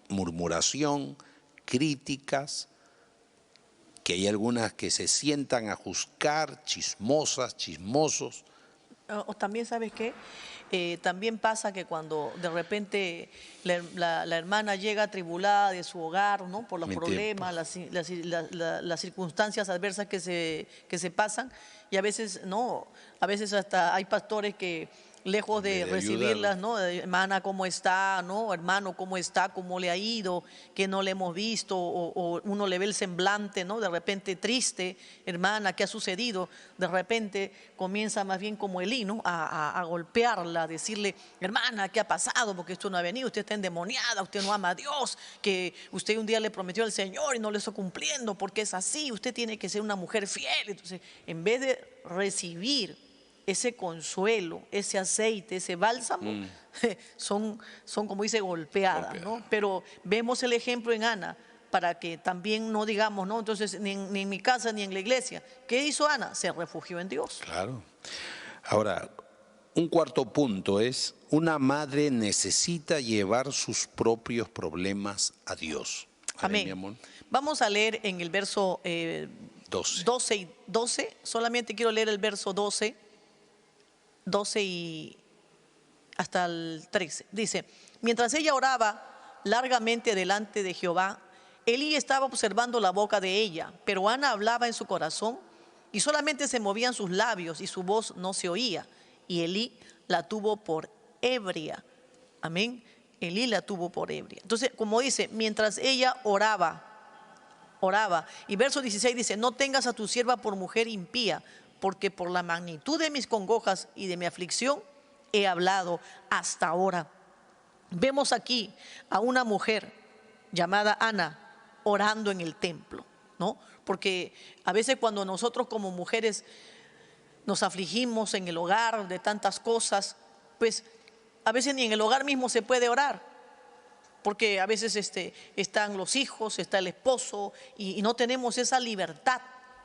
S1: murmuración, críticas, que hay algunas que se sientan a juzgar, chismosas, chismosos.
S2: O también, ¿sabes qué? También pasa que cuando de repente la hermana llega atribulada de su hogar, ¿no? Por los problemas, las circunstancias adversas que se pasan, y a veces, ¿no? A veces hasta hay pastores que, lejos de recibirlas, ¿no? Hermana, ¿cómo está? ¿No? Hermano, ¿cómo está? ¿Cómo le ha ido? Que no le hemos visto, o uno le ve el semblante, ¿no? De repente triste, hermana, ¿qué ha sucedido? De repente comienza más bien como Elí, ¿no? A golpearla, a decirle, hermana, ¿qué ha pasado? Porque usted no ha venido, usted está endemoniada, usted no ama a Dios, que usted un día le prometió al Señor y no lo está cumpliendo, porque es así, usted tiene que ser una mujer fiel. Entonces, en vez de recibir ese consuelo, ese aceite, ese bálsamo, son como dice, golpeadas, ¿no? Pero vemos el ejemplo en Ana, para que también no digamos, ¿no? Entonces, ni en mi casa ni en la iglesia. ¿Qué hizo Ana? Se refugió en Dios.
S1: Claro. Ahora, un cuarto punto es, una madre necesita llevar sus propios problemas a Dios.
S2: Amén.
S1: Mi amor.
S2: Vamos a leer en el verso 12 y 12, solamente quiero leer el verso 12 y hasta el 13. Dice, mientras ella oraba largamente delante de Jehová, Elí estaba observando la boca de ella, pero Ana hablaba en su corazón y solamente se movían sus labios y su voz no se oía. Y Elí la tuvo por ebria. Amén. Elí la tuvo por ebria. Entonces, como dice, mientras ella oraba. Y verso 16 dice, no tengas a tu sierva por mujer impía, porque por la magnitud de mis congojas y de mi aflicción he hablado hasta ahora. Vemos aquí a una mujer llamada Ana orando en el templo, ¿no? Porque a veces cuando nosotros como mujeres nos afligimos en el hogar de tantas cosas, pues a veces ni en el hogar mismo se puede orar. Porque a veces están los hijos, está el esposo y no tenemos esa libertad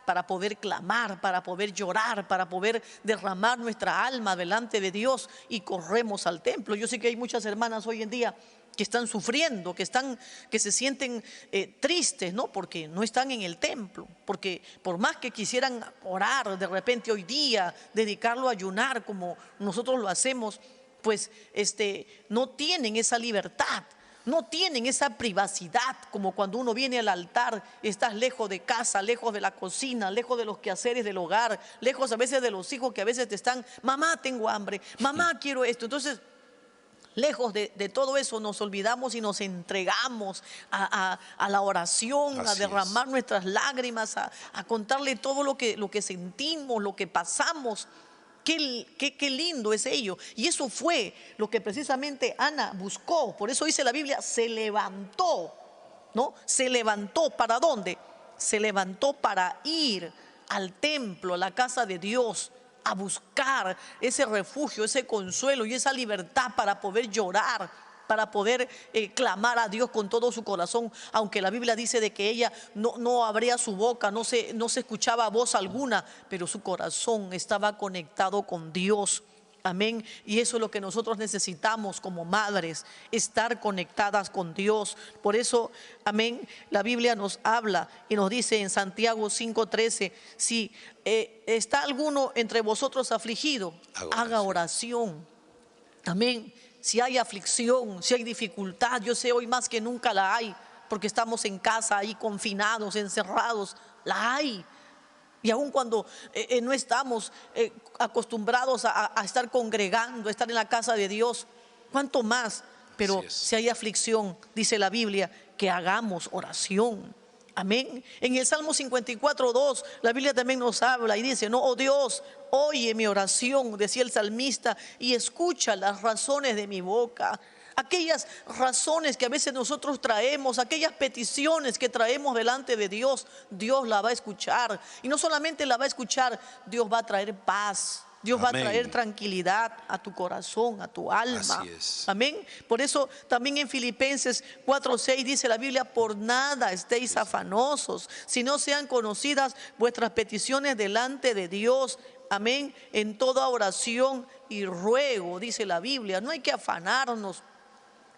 S2: para poder clamar, para poder llorar, para poder derramar nuestra alma delante de Dios, y corremos al templo. Yo sé que hay muchas hermanas hoy en día que están sufriendo, que se sienten tristes, ¿no? Porque no están en el templo, porque por más que quisieran orar de repente hoy día, dedicarlo a ayunar como nosotros lo hacemos, pues no tienen esa libertad. No tienen esa privacidad como cuando uno viene al altar, estás lejos de casa, lejos de la cocina, lejos de los quehaceres del hogar, lejos a veces de los hijos que a veces te están, mamá tengo hambre, mamá quiero esto. Entonces, lejos de todo eso nos olvidamos y nos entregamos a la oración, a derramar nuestras lágrimas, a contarle todo lo que sentimos, lo que pasamos. Qué lindo es ello. Y eso fue lo que precisamente Ana buscó. Por eso dice la Biblia, se levantó, ¿no? Se levantó, ¿para dónde? Se levantó para ir al templo, a la casa de Dios, a buscar ese refugio, ese consuelo y esa libertad para poder llorar, para poder clamar a Dios con todo su corazón, aunque la Biblia dice de que ella no abría su boca, no se escuchaba voz alguna, pero su corazón estaba conectado con Dios. Amén. Y eso es lo que nosotros necesitamos como madres, estar conectadas con Dios. Por eso, amén, la Biblia nos habla y nos dice en Santiago 5:13, si está alguno entre vosotros afligido, haga oración. Amén. Si hay aflicción, si hay dificultad, yo sé hoy más que nunca la hay, porque estamos en casa ahí confinados, encerrados, la hay. Y aun cuando no estamos acostumbrados a estar congregando, a estar en la casa de Dios, ¿cuánto más? Pero si hay aflicción, dice la Biblia, que hagamos oración. Amén. En el Salmo 54:2, la Biblia también nos habla y dice, no, oh Dios, oye mi oración, decía el salmista, y escucha las razones de mi boca. Aquellas razones que a veces nosotros traemos, aquellas peticiones que traemos delante de Dios, Dios la va a escuchar. Y no solamente la va a escuchar, Dios va a traer paz. Dios va a
S1: Amén.
S2: traer tranquilidad a tu corazón, a tu alma.
S1: Así es.
S2: Amén. Por eso también en Filipenses 4:6 dice la Biblia: por nada estéis afanosos, sino sean conocidas vuestras peticiones delante de Dios. Amén. En toda oración y ruego, dice la Biblia. No hay que afanarnos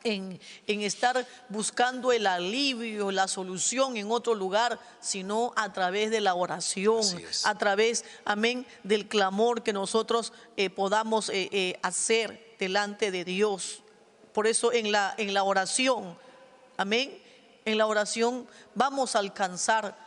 S2: en estar buscando el alivio, la solución en otro lugar, sino a través de la oración,
S1: Así es.
S2: a través, amén, del clamor que nosotros podamos hacer delante de Dios. Por eso en la oración, amén, en la oración vamos a alcanzar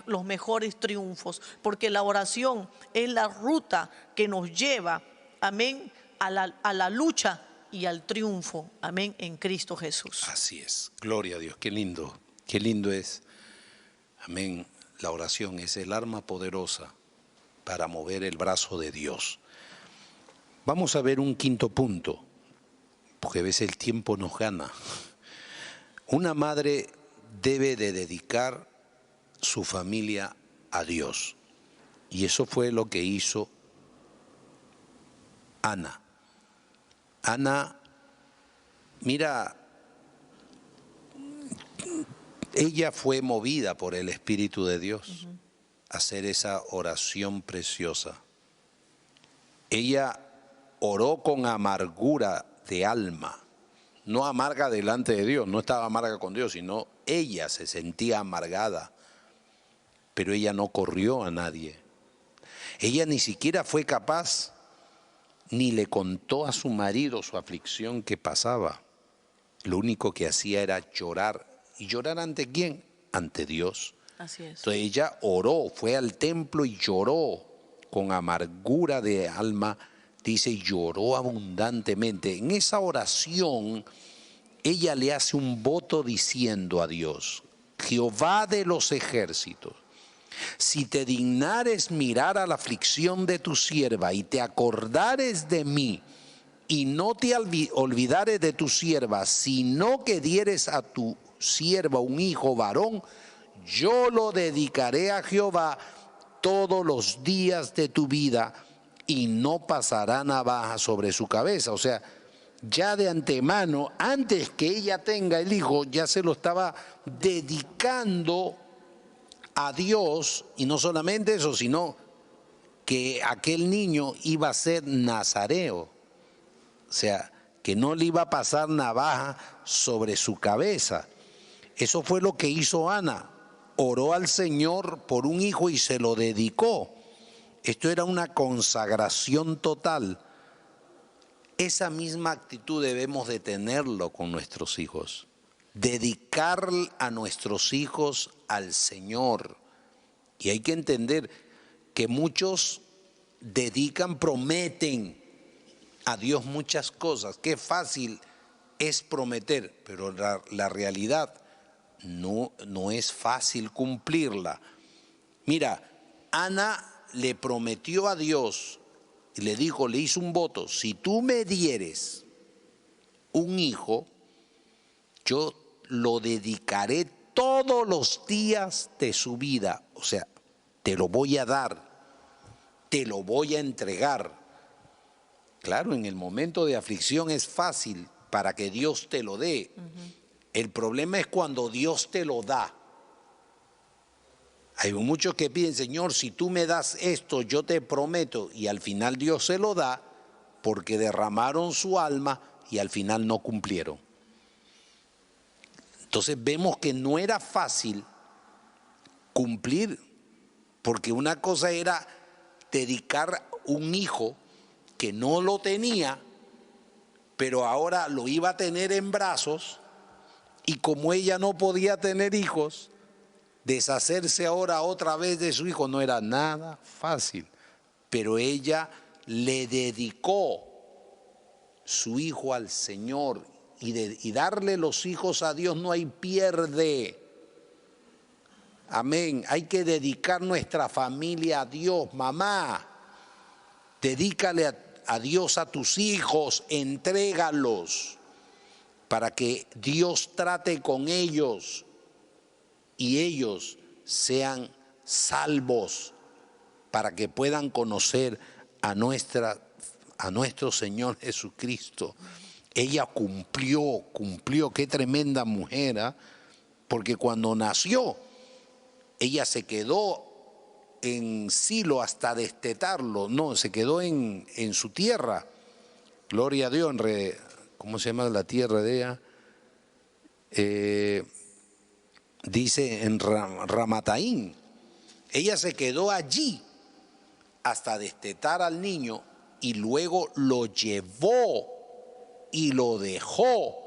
S2: los mejores triunfos, porque la oración es la ruta que nos lleva, amén, a la lucha y al triunfo, amén, en Cristo Jesús.
S1: Así es. Gloria a Dios. Qué lindo es. Amén. La oración es el arma poderosa para mover el brazo de Dios. Vamos a ver un quinto punto, porque a veces el tiempo nos gana. Una madre debe de dedicar su familia a Dios. Y eso fue lo que hizo Ana. Ana, mira, ella fue movida por el Espíritu de Dios a hacer esa oración preciosa. Ella oró con amargura de alma, no amarga delante de Dios, no estaba amarga con Dios, sino ella se sentía amargada, pero ella no corrió a nadie. Ella ni siquiera fue capaz, ni le contó a su marido su aflicción que pasaba. Lo único que hacía era llorar. ¿Y llorar ante quién? Ante Dios.
S2: Así es.
S1: Entonces ella oró, fue al templo y lloró con amargura de alma. Dice, lloró abundantemente. En esa oración, ella le hace un voto diciendo a Dios: Jehová de los ejércitos, si te dignares mirar a la aflicción de tu sierva y te acordares de mí, y no te olvidares de tu sierva, sino que dieres a tu sierva un hijo varón, yo lo dedicaré a Jehová todos los días de tu vida, y no pasará navaja sobre su cabeza. O sea, ya de antemano, antes que ella tenga el hijo, ya se lo estaba dedicando a Dios. Y no solamente eso, sino que aquel niño iba a ser nazareo. O sea, que no le iba a pasar navaja sobre su cabeza. Eso fue lo que hizo Ana. Oró al Señor por un hijo y se lo dedicó. Esto era una consagración total. Esa misma actitud debemos de tenerlo con nuestros hijos. Dedicar a nuestros hijos al Señor. Y hay que entender que muchos dedican, prometen a Dios muchas cosas. Qué fácil es prometer, pero la realidad no es fácil cumplirla. Mira, Ana le prometió a Dios y le dijo, le hizo un voto: si tú me dieres un hijo, yo lo dedicaré todos los días de su vida. O sea, te lo voy a dar, te lo voy a entregar. Claro, en el momento de aflicción es fácil para que Dios te lo dé. El problema es cuando Dios te lo da. Hay muchos que piden, Señor, si tú me das esto, yo te prometo. Y al final Dios se lo da porque derramaron su alma y al final no cumplieron. Entonces vemos que no era fácil cumplir, porque una cosa era dedicar un hijo que no lo tenía, pero ahora lo iba a tener en brazos, y como ella no podía tener hijos, deshacerse ahora otra vez de su hijo no era nada fácil. Pero ella le dedicó su hijo al Señor, y darle los hijos a Dios no hay pierde. Amén. Hay que dedicar nuestra familia a Dios. Mamá, dedícale a Dios a tus hijos, entrégalos para que Dios trate con ellos y ellos sean salvos, para que puedan conocer a nuestro Señor Jesucristo. Ella cumplió, qué tremenda mujer, ¿eh? Porque cuando nació, ella se quedó en Silo hasta destetarlo, no, se quedó en su tierra, gloria a Dios, ¿cómo se llama la tierra de ella? Dice en Ramataín. Ella se quedó allí hasta destetar al niño y luego lo llevó y lo dejó.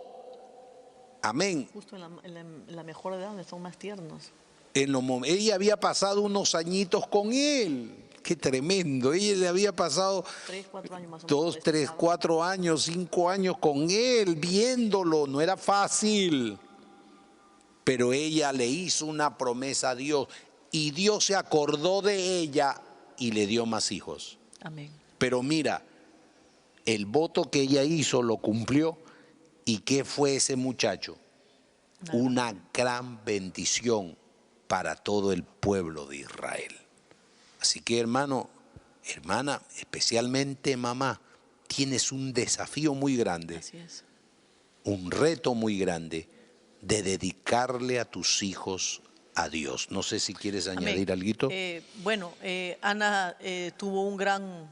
S1: Amén.
S2: Justo en la mejor edad, donde son más tiernos.
S1: Ella había pasado unos añitos con él. Qué tremendo. Ella le había pasado
S2: 3, 4 años más o2, menos.
S1: 3, 4 años, 5 años con él, viéndolo. No era fácil. Pero ella le hizo una promesa a Dios y Dios se acordó de ella y le dio más hijos.
S2: Amén.
S1: Pero mira, el voto que ella hizo lo cumplió. ¿Y qué fue ese muchacho? Una gran bendición para todo el pueblo de Israel. Así que hermano, hermana, especialmente mamá, tienes un desafío muy grande.
S2: Así es.
S1: Un reto muy grande de dedicarle a tus hijos a Dios. No sé si quieres añadir algo.
S2: Bueno, Ana tuvo un gran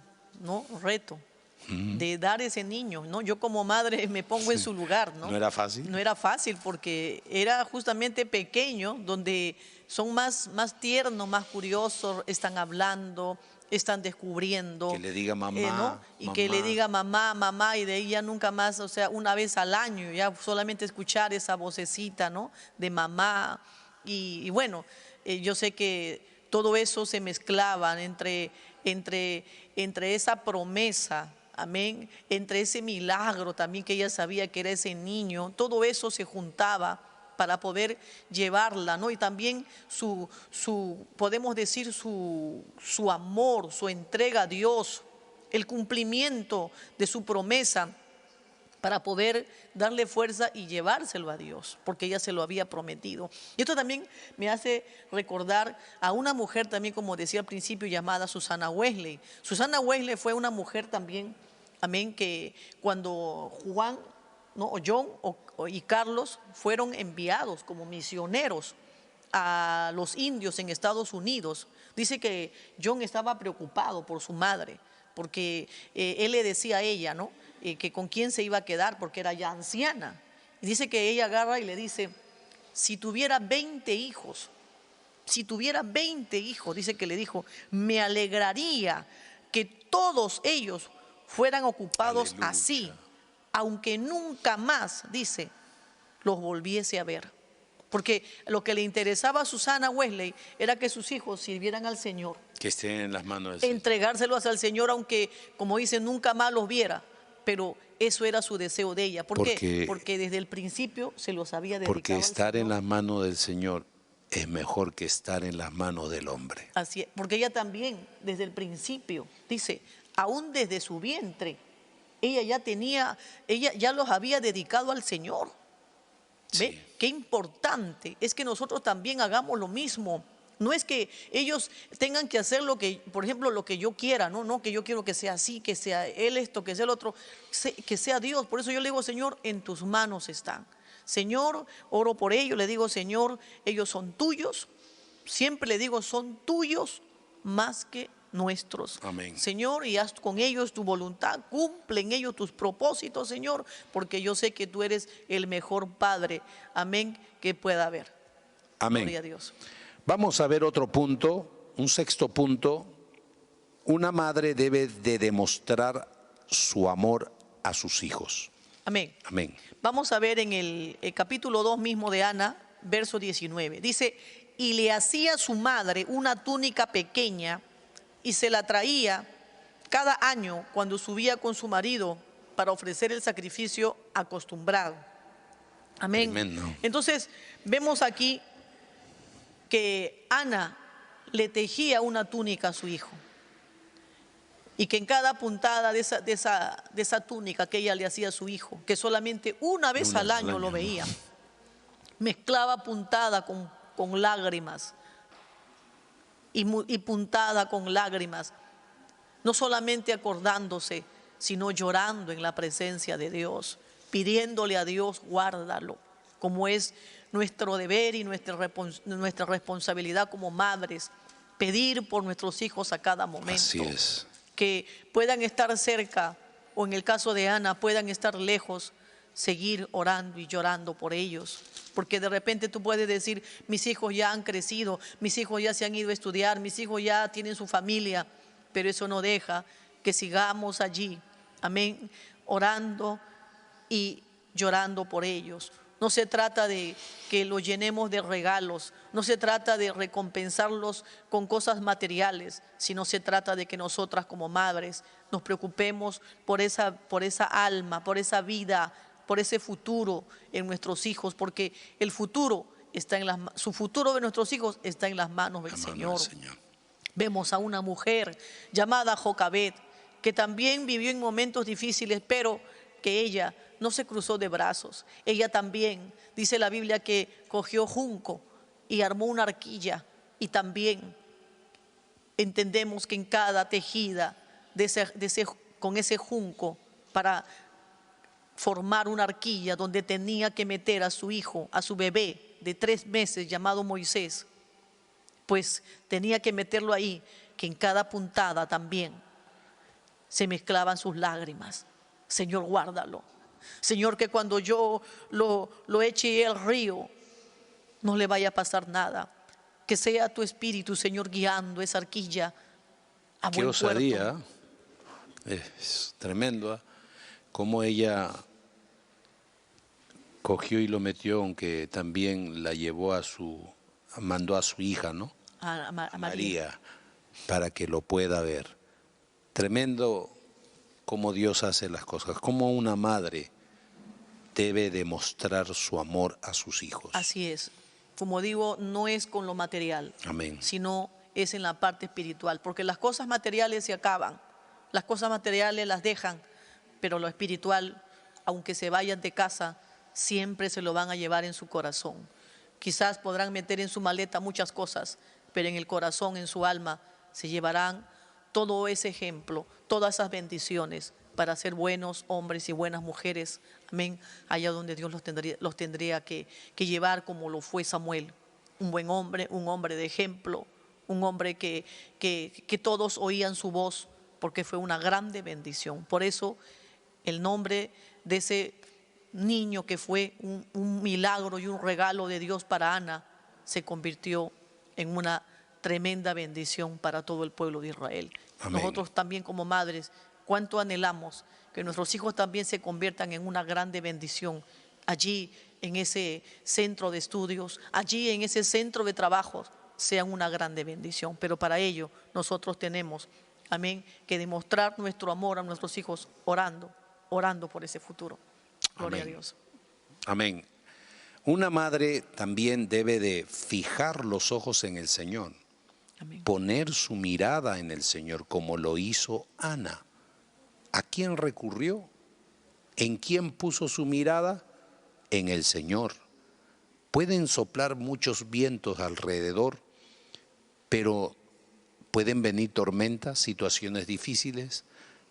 S2: reto de dar ese niño, ¿no? Yo como madre me pongo en su lugar, ¿no?
S1: ¿No era fácil?
S2: No era fácil porque era justamente pequeño, donde son más tiernos, más curiosos, están hablando, están descubriendo.
S1: Que le diga mamá,
S2: ¿no? Y
S1: mamá.
S2: que le diga mamá, mamá, y de ahí ya nunca más, o sea, una vez al año, ya solamente escuchar esa vocecita, ¿no? De mamá. Y bueno, yo sé que todo eso se mezclaba entre esa promesa, amén, entre ese milagro también que ella sabía que era ese niño, todo eso se juntaba para poder llevarla, ¿no? Y también podemos decir, su amor, su entrega a Dios, el cumplimiento de su promesa para poder darle fuerza y llevárselo a Dios, porque ella se lo había prometido. Y esto también me hace recordar a una mujer también, como decía al principio, llamada Susana Wesley. Susana Wesley fue una mujer también, amén, que cuando Juan, ¿no? o John y Carlos fueron enviados como misioneros a los indios en Estados Unidos, dice que John estaba preocupado por su madre, porque él le decía a ella, ¿no? Que con quién se iba a quedar, porque era ya anciana. Y dice que ella agarra y le dice, si tuviera 20 hijos, dice que le dijo, me alegraría que todos ellos fueran ocupados
S1: Aleluya.
S2: así, aunque nunca más, dice, los volviese a ver. Porque lo que le interesaba a Susana Wesley era que sus hijos sirvieran al Señor.
S1: Que estén en las manos del Señor.
S2: Entregárselos al Señor, aunque, como dice, nunca más los viera. Pero eso era su deseo de ella. ¿Por qué? Porque desde el principio se los había dedicado
S1: Porque estar
S2: al Señor.
S1: en las manos del Señor es mejor que estar en las manos del hombre.
S2: Así es, porque ella también, desde el principio, dice, aún desde su vientre, ella ya los había dedicado al Señor. ¿Ve?
S1: Sí.
S2: Qué importante es que nosotros también hagamos lo mismo. No es que ellos tengan que hacer lo que, por ejemplo, lo que yo quiera, no, que yo quiero que sea así, que sea él esto, que sea el otro, que sea Dios. Por eso yo le digo, Señor, en tus manos están. Señor, oro por ellos, le digo, Señor, ellos son tuyos. Siempre le digo, son tuyos más que nuestros.
S1: Amén.
S2: Señor, y haz con ellos tu voluntad, cumple en ellos tus propósitos, Señor, porque yo sé que tú eres el mejor Padre, amén, que pueda haber.
S1: Amén.
S2: Gloria a Dios.
S1: Vamos a ver otro punto, un sexto punto. Una madre debe de demostrar su amor a sus hijos.
S2: Amén.
S1: Amén.
S2: Vamos a ver en el capítulo 2 mismo de Ana, verso 19. Dice, y le hacía su madre una túnica pequeña y se la traía cada año cuando subía con su marido para ofrecer el sacrificio acostumbrado. Amén.
S1: Tremendo.
S2: Entonces, vemos aquí que Ana le tejía una túnica a su hijo. Y que en cada puntada de esa túnica que ella le hacía a su hijo, que solamente una vez al año lo veía, mezclaba puntada con lágrimas y puntada con lágrimas. no solamente acordándose, sino llorando en la presencia de Dios, pidiéndole a Dios, guárdalo, como es nuestro deber y nuestra responsabilidad como madres, pedir por nuestros hijos a cada momento.
S1: Así es.
S2: Que puedan estar cerca, o en el caso de Ana, puedan estar lejos, seguir orando y llorando por ellos. Porque de repente tú puedes decir, mis hijos ya han crecido, mis hijos ya se han ido a estudiar, mis hijos ya tienen su familia, pero eso no deja que sigamos allí, amén, orando y llorando por ellos. No se trata de que los llenemos de regalos, no se trata de recompensarlos con cosas materiales, sino se trata de que nosotras como madres nos preocupemos por esa alma, por esa vida, por ese futuro en nuestros hijos, porque el futuro está su futuro de nuestros hijos está en las manos del Señor. Vemos a una mujer llamada Jocabed, que también vivió en momentos difíciles, pero que ella no se cruzó de brazos. Ella también, dice la Biblia, que cogió junco y armó una arquilla. Y también entendemos que en cada tejida con ese junco para formar una arquilla donde tenía que meter a su hijo, a su bebé de 3 meses llamado Moisés, pues tenía que meterlo ahí, que en cada puntada también se mezclaban sus lágrimas. Señor, guárdalo. Señor, que cuando yo lo eche al río, no le vaya a pasar nada. Que sea tu espíritu, Señor, guiando esa arquilla a buen puerto. Qué osadía,
S1: es tremendo, ¿eh? Cómo ella cogió y lo metió, aunque también la llevó mandó a su hija, ¿no?
S2: A María,
S1: para que lo pueda ver. Tremendo cómo Dios hace las cosas, cómo una madre debe demostrar su amor a sus hijos.
S2: Así es. Como digo, no es con lo material,
S1: amén,
S2: sino es en la parte espiritual, porque las cosas materiales se acaban, las cosas materiales las dejan, pero lo espiritual, aunque se vayan de casa, siempre se lo van a llevar en su corazón. Quizás podrán meter en su maleta muchas cosas, pero en el corazón, en su alma, se llevarán todo ese ejemplo, todas esas bendiciones para ser buenos hombres y buenas mujeres, amén, allá donde Dios los tendría que llevar, como lo fue Samuel, un buen hombre, un hombre de ejemplo, un hombre que todos oían su voz, porque fue una grande bendición. Por eso el nombre de ese niño que fue un milagro y un regalo de Dios para Ana, se convirtió en una tremenda bendición para todo el pueblo de Israel. Amén. Nosotros también como madres, cuánto anhelamos que nuestros hijos también se conviertan en una grande bendición allí en ese centro de estudios, allí en ese centro de trabajos, sean una grande bendición. Pero para ello nosotros tenemos, amén, que demostrar nuestro amor a nuestros hijos orando por ese futuro. Gloria
S1: amén.
S2: A Dios.
S1: Amén. Una madre también debe de fijar los ojos en el Señor.
S2: Amén.
S1: Poner su mirada en el Señor, como lo hizo Ana. ¿A quién recurrió? ¿En quién puso su mirada? En el Señor. Pueden soplar muchos vientos alrededor, pero pueden venir tormentas, situaciones difíciles,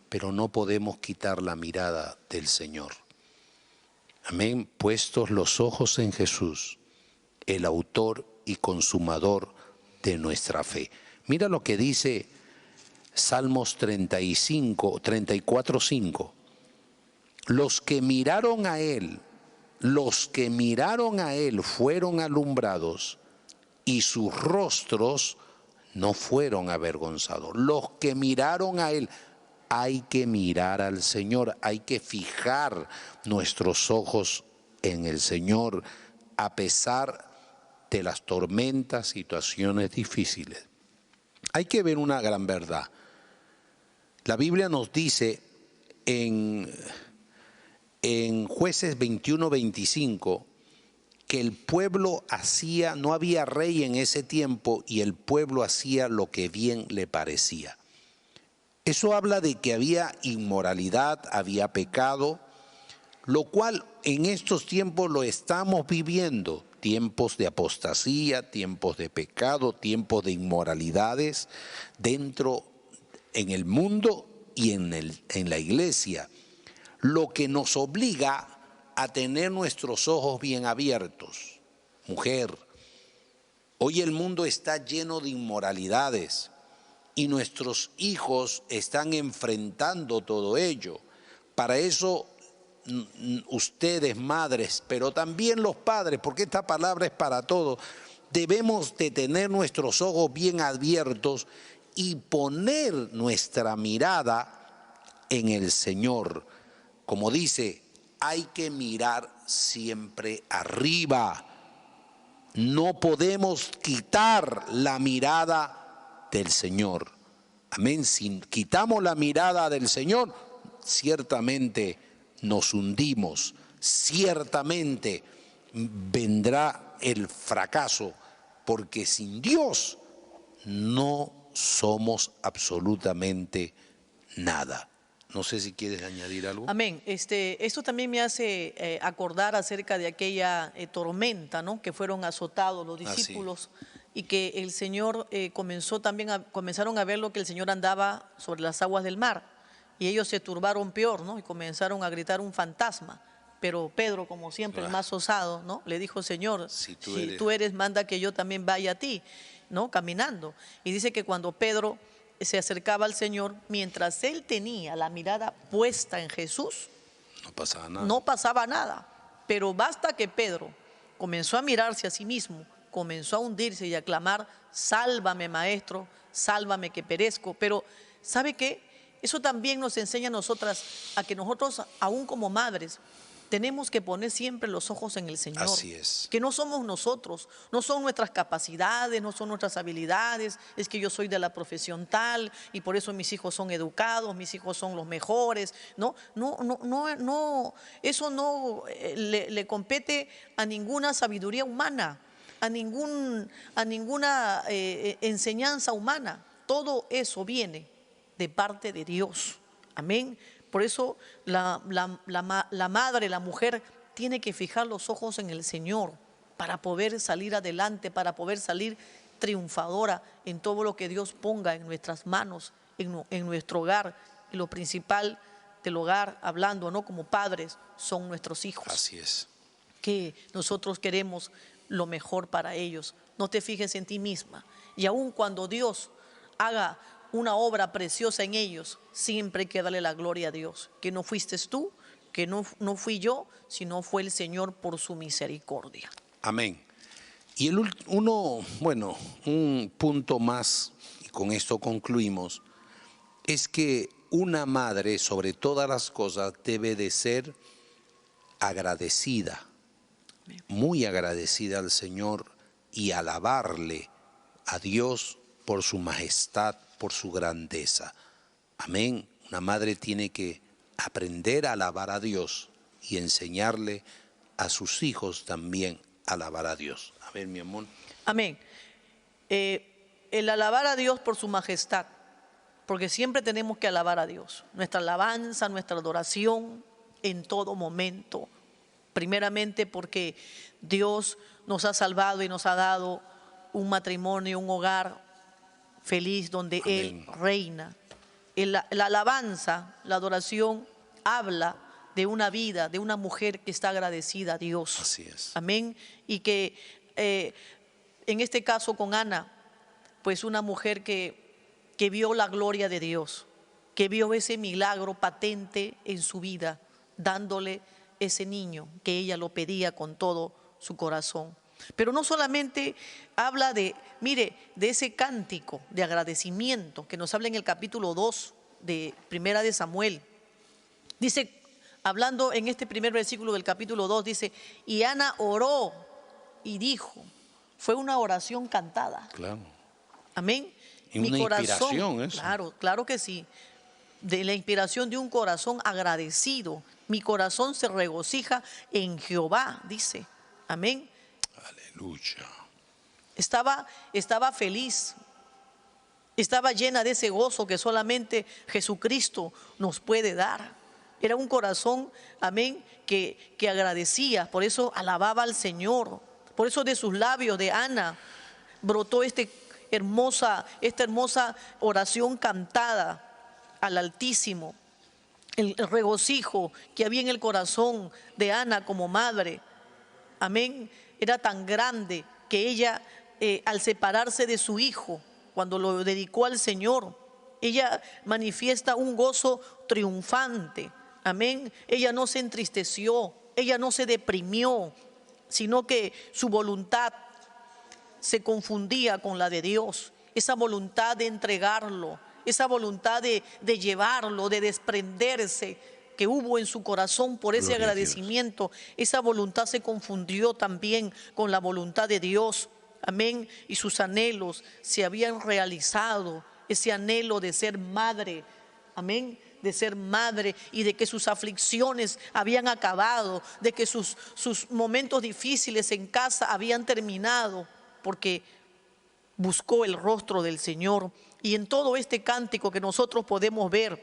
S1: pero no podemos quitar la mirada del Señor. Amén. Puestos los ojos en Jesús, el autor y consumador de nuestra fe. Mira lo que dice Salmos 34:5. Los que miraron a Él fueron alumbrados y sus rostros no fueron avergonzados. Los que miraron a Él. Hay que mirar al Señor, hay que fijar nuestros ojos en el Señor a pesar de las tormentas, situaciones difíciles. Hay que ver una gran verdad. La Biblia nos dice en Jueces 21:25 que el pueblo no había rey en ese tiempo y el pueblo hacía lo que bien le parecía. Eso habla de que había inmoralidad, había pecado, lo cual en estos tiempos lo estamos viviendo. Tiempos de apostasía, tiempos de pecado, tiempos de inmoralidades dentro en el mundo y en la iglesia, lo que nos obliga a tener nuestros ojos bien abiertos. Mujer, hoy el mundo está lleno de inmoralidades y nuestros hijos están enfrentando todo ello. Para eso ustedes, madres, pero también los padres, porque esta palabra es para todos, debemos de tener nuestros ojos bien abiertos y poner nuestra mirada en el Señor. Como dice, hay que mirar siempre arriba. No podemos quitar la mirada del Señor. Amén. Si quitamos la mirada del Señor, ciertamente nos hundimos. Ciertamente vendrá el fracaso, porque sin Dios no somos absolutamente nada. No sé si quieres añadir algo.
S2: Amén. Esto también me hace acordar acerca de aquella tormenta, ¿no? Que fueron azotados los discípulos y que el Señor comenzaron a ver lo que el Señor andaba sobre las aguas del mar y ellos se turbaron peor, ¿no? Y comenzaron a gritar un fantasma. Pero Pedro, como siempre, el más osado, ¿no? Le dijo, Señor, si tú eres, manda que yo también vaya a ti, ¿no? Caminando. Y dice que cuando Pedro se acercaba al Señor, mientras él tenía la mirada puesta en Jesús,
S1: no pasaba nada.
S2: No pasaba nada. Pero basta que Pedro comenzó a mirarse a sí mismo, comenzó a hundirse y a clamar, sálvame, maestro, sálvame que perezco. Pero, ¿sabe qué? Eso también nos enseña a nosotras, a que nosotros, aún como madres, tenemos que poner siempre los ojos en el Señor.
S1: Así es.
S2: Que no somos nosotros, no son nuestras capacidades, no son nuestras habilidades. Es que yo soy de la profesión tal y por eso mis hijos son educados, mis hijos son los mejores. No, eso no le compete a ninguna sabiduría humana, a ninguna enseñanza humana. Todo eso viene de parte de Dios. Amén. Por eso la madre, la mujer, tiene que fijar los ojos en el Señor para poder salir adelante, para poder salir triunfadora en todo lo que Dios ponga en nuestras manos, en nuestro hogar. Y lo principal del hogar, hablando, ¿no? Como padres, son nuestros hijos.
S1: Así es.
S2: Que nosotros queremos lo mejor para ellos. No te fijes en ti misma. Y aun cuando Dios haga una obra preciosa en ellos, siempre hay que darle la gloria a Dios, que no fuiste tú, que no fui yo, sino fue el Señor por su misericordia.
S1: Amén. Y un punto más, y con esto concluimos, es que una madre, sobre todas las cosas, debe de ser agradecida, muy agradecida al Señor y alabarle a Dios por su majestad, por su grandeza. Amén. Una madre tiene que aprender a alabar a Dios y enseñarle a sus hijos también a alabar a Dios. A ver, mi amor.
S2: Amén. El alabar a Dios por su majestad, porque siempre tenemos que alabar a Dios. Nuestra alabanza, nuestra adoración en todo momento. Primeramente porque Dios nos ha salvado y nos ha dado un matrimonio, un hogar feliz donde Amén. Él reina. La alabanza, la adoración habla de una vida, de una mujer que está agradecida a Dios.
S1: Así es.
S2: Amén. Y que en este caso con Ana, pues una mujer que vio la gloria de Dios, que vio ese milagro patente en su vida, dándole ese niño que ella lo pedía con todo su corazón. Pero no solamente habla de ese cántico de agradecimiento que nos habla en el capítulo 2 de Primera de Samuel. Dice, hablando en este primer versículo del capítulo 2, dice, y Ana oró y dijo, fue una oración cantada.
S1: Claro.
S2: Amén.
S1: Y una inspiración eso.
S2: Claro que sí. De la inspiración de un corazón agradecido. Mi corazón se regocija en Jehová, dice. Amén.
S1: Aleluya.
S2: Estaba feliz, estaba llena de ese gozo que solamente Jesucristo nos puede dar. Era un corazón, amén, que agradecía, por eso alababa al Señor. Por eso de sus labios de Ana brotó esta hermosa oración cantada al Altísimo. El regocijo que había en el corazón de Ana como madre, amén, era tan grande que ella, al separarse de su hijo, cuando lo dedicó al Señor, ella manifiesta un gozo triunfante, amén. Ella no se entristeció, ella no se deprimió, sino que su voluntad se confundía con la de Dios, esa voluntad de entregarlo, esa voluntad de llevarlo, de desprenderse que hubo en su corazón por ese agradecimiento. Esa voluntad se confundió también con la voluntad de Dios, amén, y sus anhelos se habían realizado, ese anhelo de ser madre, amén, de ser madre, y de que sus aflicciones habían acabado, de que sus momentos difíciles en casa habían terminado, porque buscó el rostro del Señor. Y en todo este cántico que nosotros podemos ver,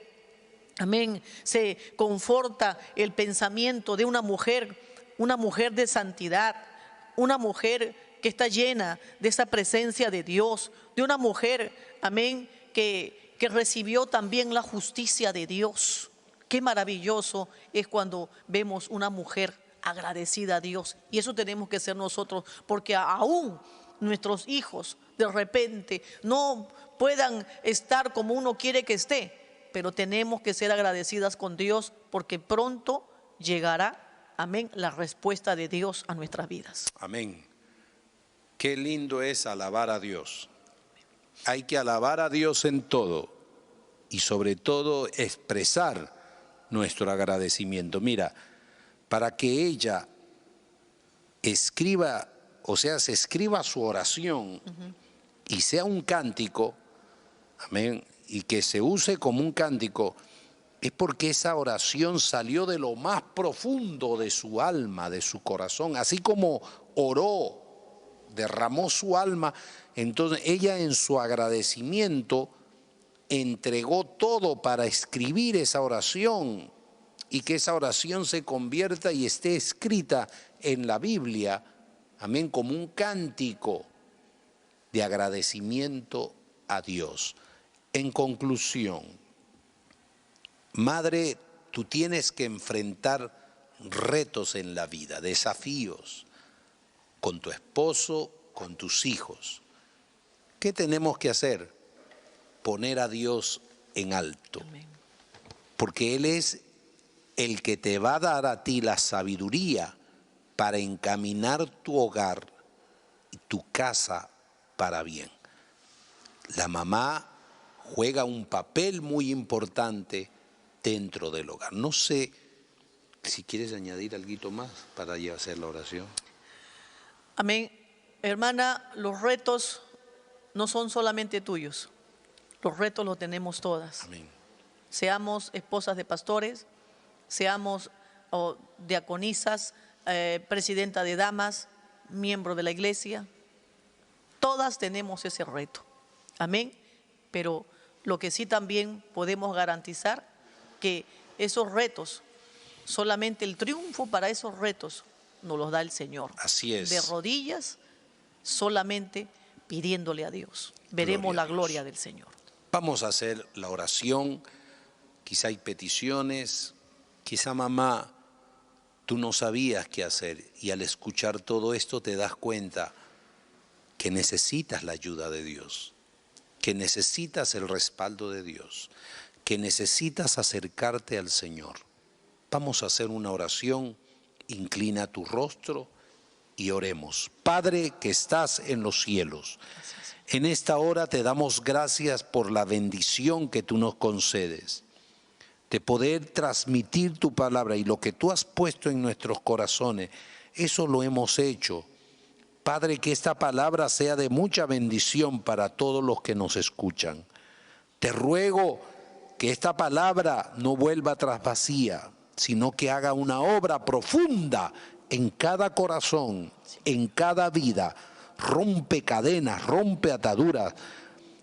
S2: amén, se conforta el pensamiento de una mujer de santidad, una mujer que está llena de esa presencia de Dios, de una mujer, amén, que recibió también la justicia de Dios. Qué maravilloso es cuando vemos una mujer agradecida a Dios, y eso tenemos que ser nosotros, porque aún nuestros hijos de repente no puedan estar como uno quiere que esté, pero tenemos que ser agradecidas con Dios, porque pronto llegará, amén, la respuesta de Dios a nuestras vidas.
S1: Amén. Qué lindo es alabar a Dios. Hay que alabar a Dios en todo y sobre todo expresar nuestro agradecimiento. Mira, para que ella escriba, o sea, se escriba su oración y sea un cántico, amén, y que se use como un cántico, es porque esa oración salió de lo más profundo de su alma, de su corazón. Así como oró, derramó su alma, entonces ella en su agradecimiento entregó todo para escribir esa oración, y que esa oración se convierta y esté escrita en la Biblia, amén, como un cántico de agradecimiento a Dios. En conclusión, madre, tú tienes que enfrentar retos en la vida, desafíos, con tu esposo, con tus hijos. ¿Qué tenemos que hacer? Poner a Dios en alto. Amén. Porque Él es el que te va a dar a ti la sabiduría para encaminar tu hogar y tu casa para bien. La mamá juega un papel muy importante dentro del hogar. No sé si quieres añadir algo más para ya hacer la oración.
S2: Amén. Hermana, los retos no son solamente tuyos. Los retos los tenemos todas.
S1: Amén.
S2: Seamos esposas de pastores, seamos diaconisas, presidenta de damas, miembro de la iglesia. Todas tenemos ese reto. Amén. Pero lo que sí también podemos garantizar, que esos retos, solamente el triunfo para esos retos nos los da el Señor.
S1: Así es.
S2: De rodillas, solamente pidiéndole a Dios. Veremos la gloria del Señor.
S1: Vamos a hacer la oración. Quizá hay peticiones, quizá mamá, tú no sabías qué hacer, y al escuchar todo esto te das cuenta que necesitas la ayuda de Dios, que necesitas el respaldo de Dios, que necesitas acercarte al Señor. Vamos a hacer una oración. Inclina tu rostro y oremos. Padre que estás en los cielos, en esta hora te damos gracias por la bendición que tú nos concedes, de poder transmitir tu palabra, y lo que tú has puesto en nuestros corazones, eso lo hemos hecho. Padre, que esta palabra sea de mucha bendición para todos los que nos escuchan. Te ruego que esta palabra no vuelva tras vacía, sino que haga una obra profunda en cada corazón, en cada vida. Rompe cadenas, rompe ataduras.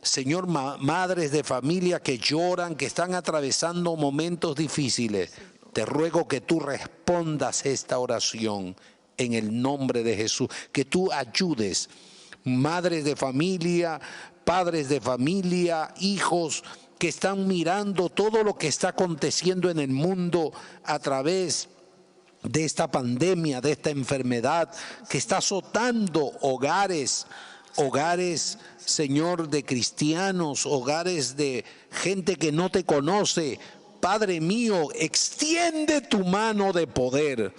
S1: Señor, madres de familia que lloran, que están atravesando momentos difíciles, te ruego que tú respondas esta oración en el nombre de Jesús, que tú ayudes madres de familia, padres de familia, hijos, que están mirando todo lo que está aconteciendo en el mundo a través de esta pandemia, de esta enfermedad que está azotando hogares, Señor, de cristianos, hogares de gente que no te conoce. Padre mío, extiende tu mano de poder.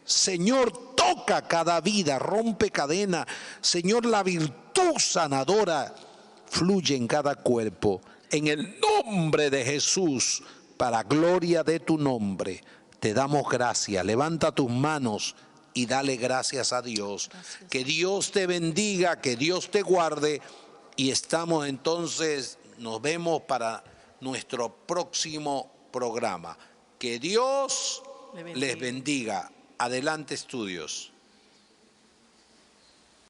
S1: Señor, toca cada vida, rompe cadena. Señor, la virtud sanadora fluye en cada cuerpo. En el nombre de Jesús, para gloria de tu nombre, te damos gracias. Levanta tus manos y dale gracias a Dios. Gracias. Que Dios te bendiga, que Dios te guarde. Y estamos entonces, nos vemos para nuestro próximo programa. Que Dios les bendiga. Adelante, estudios.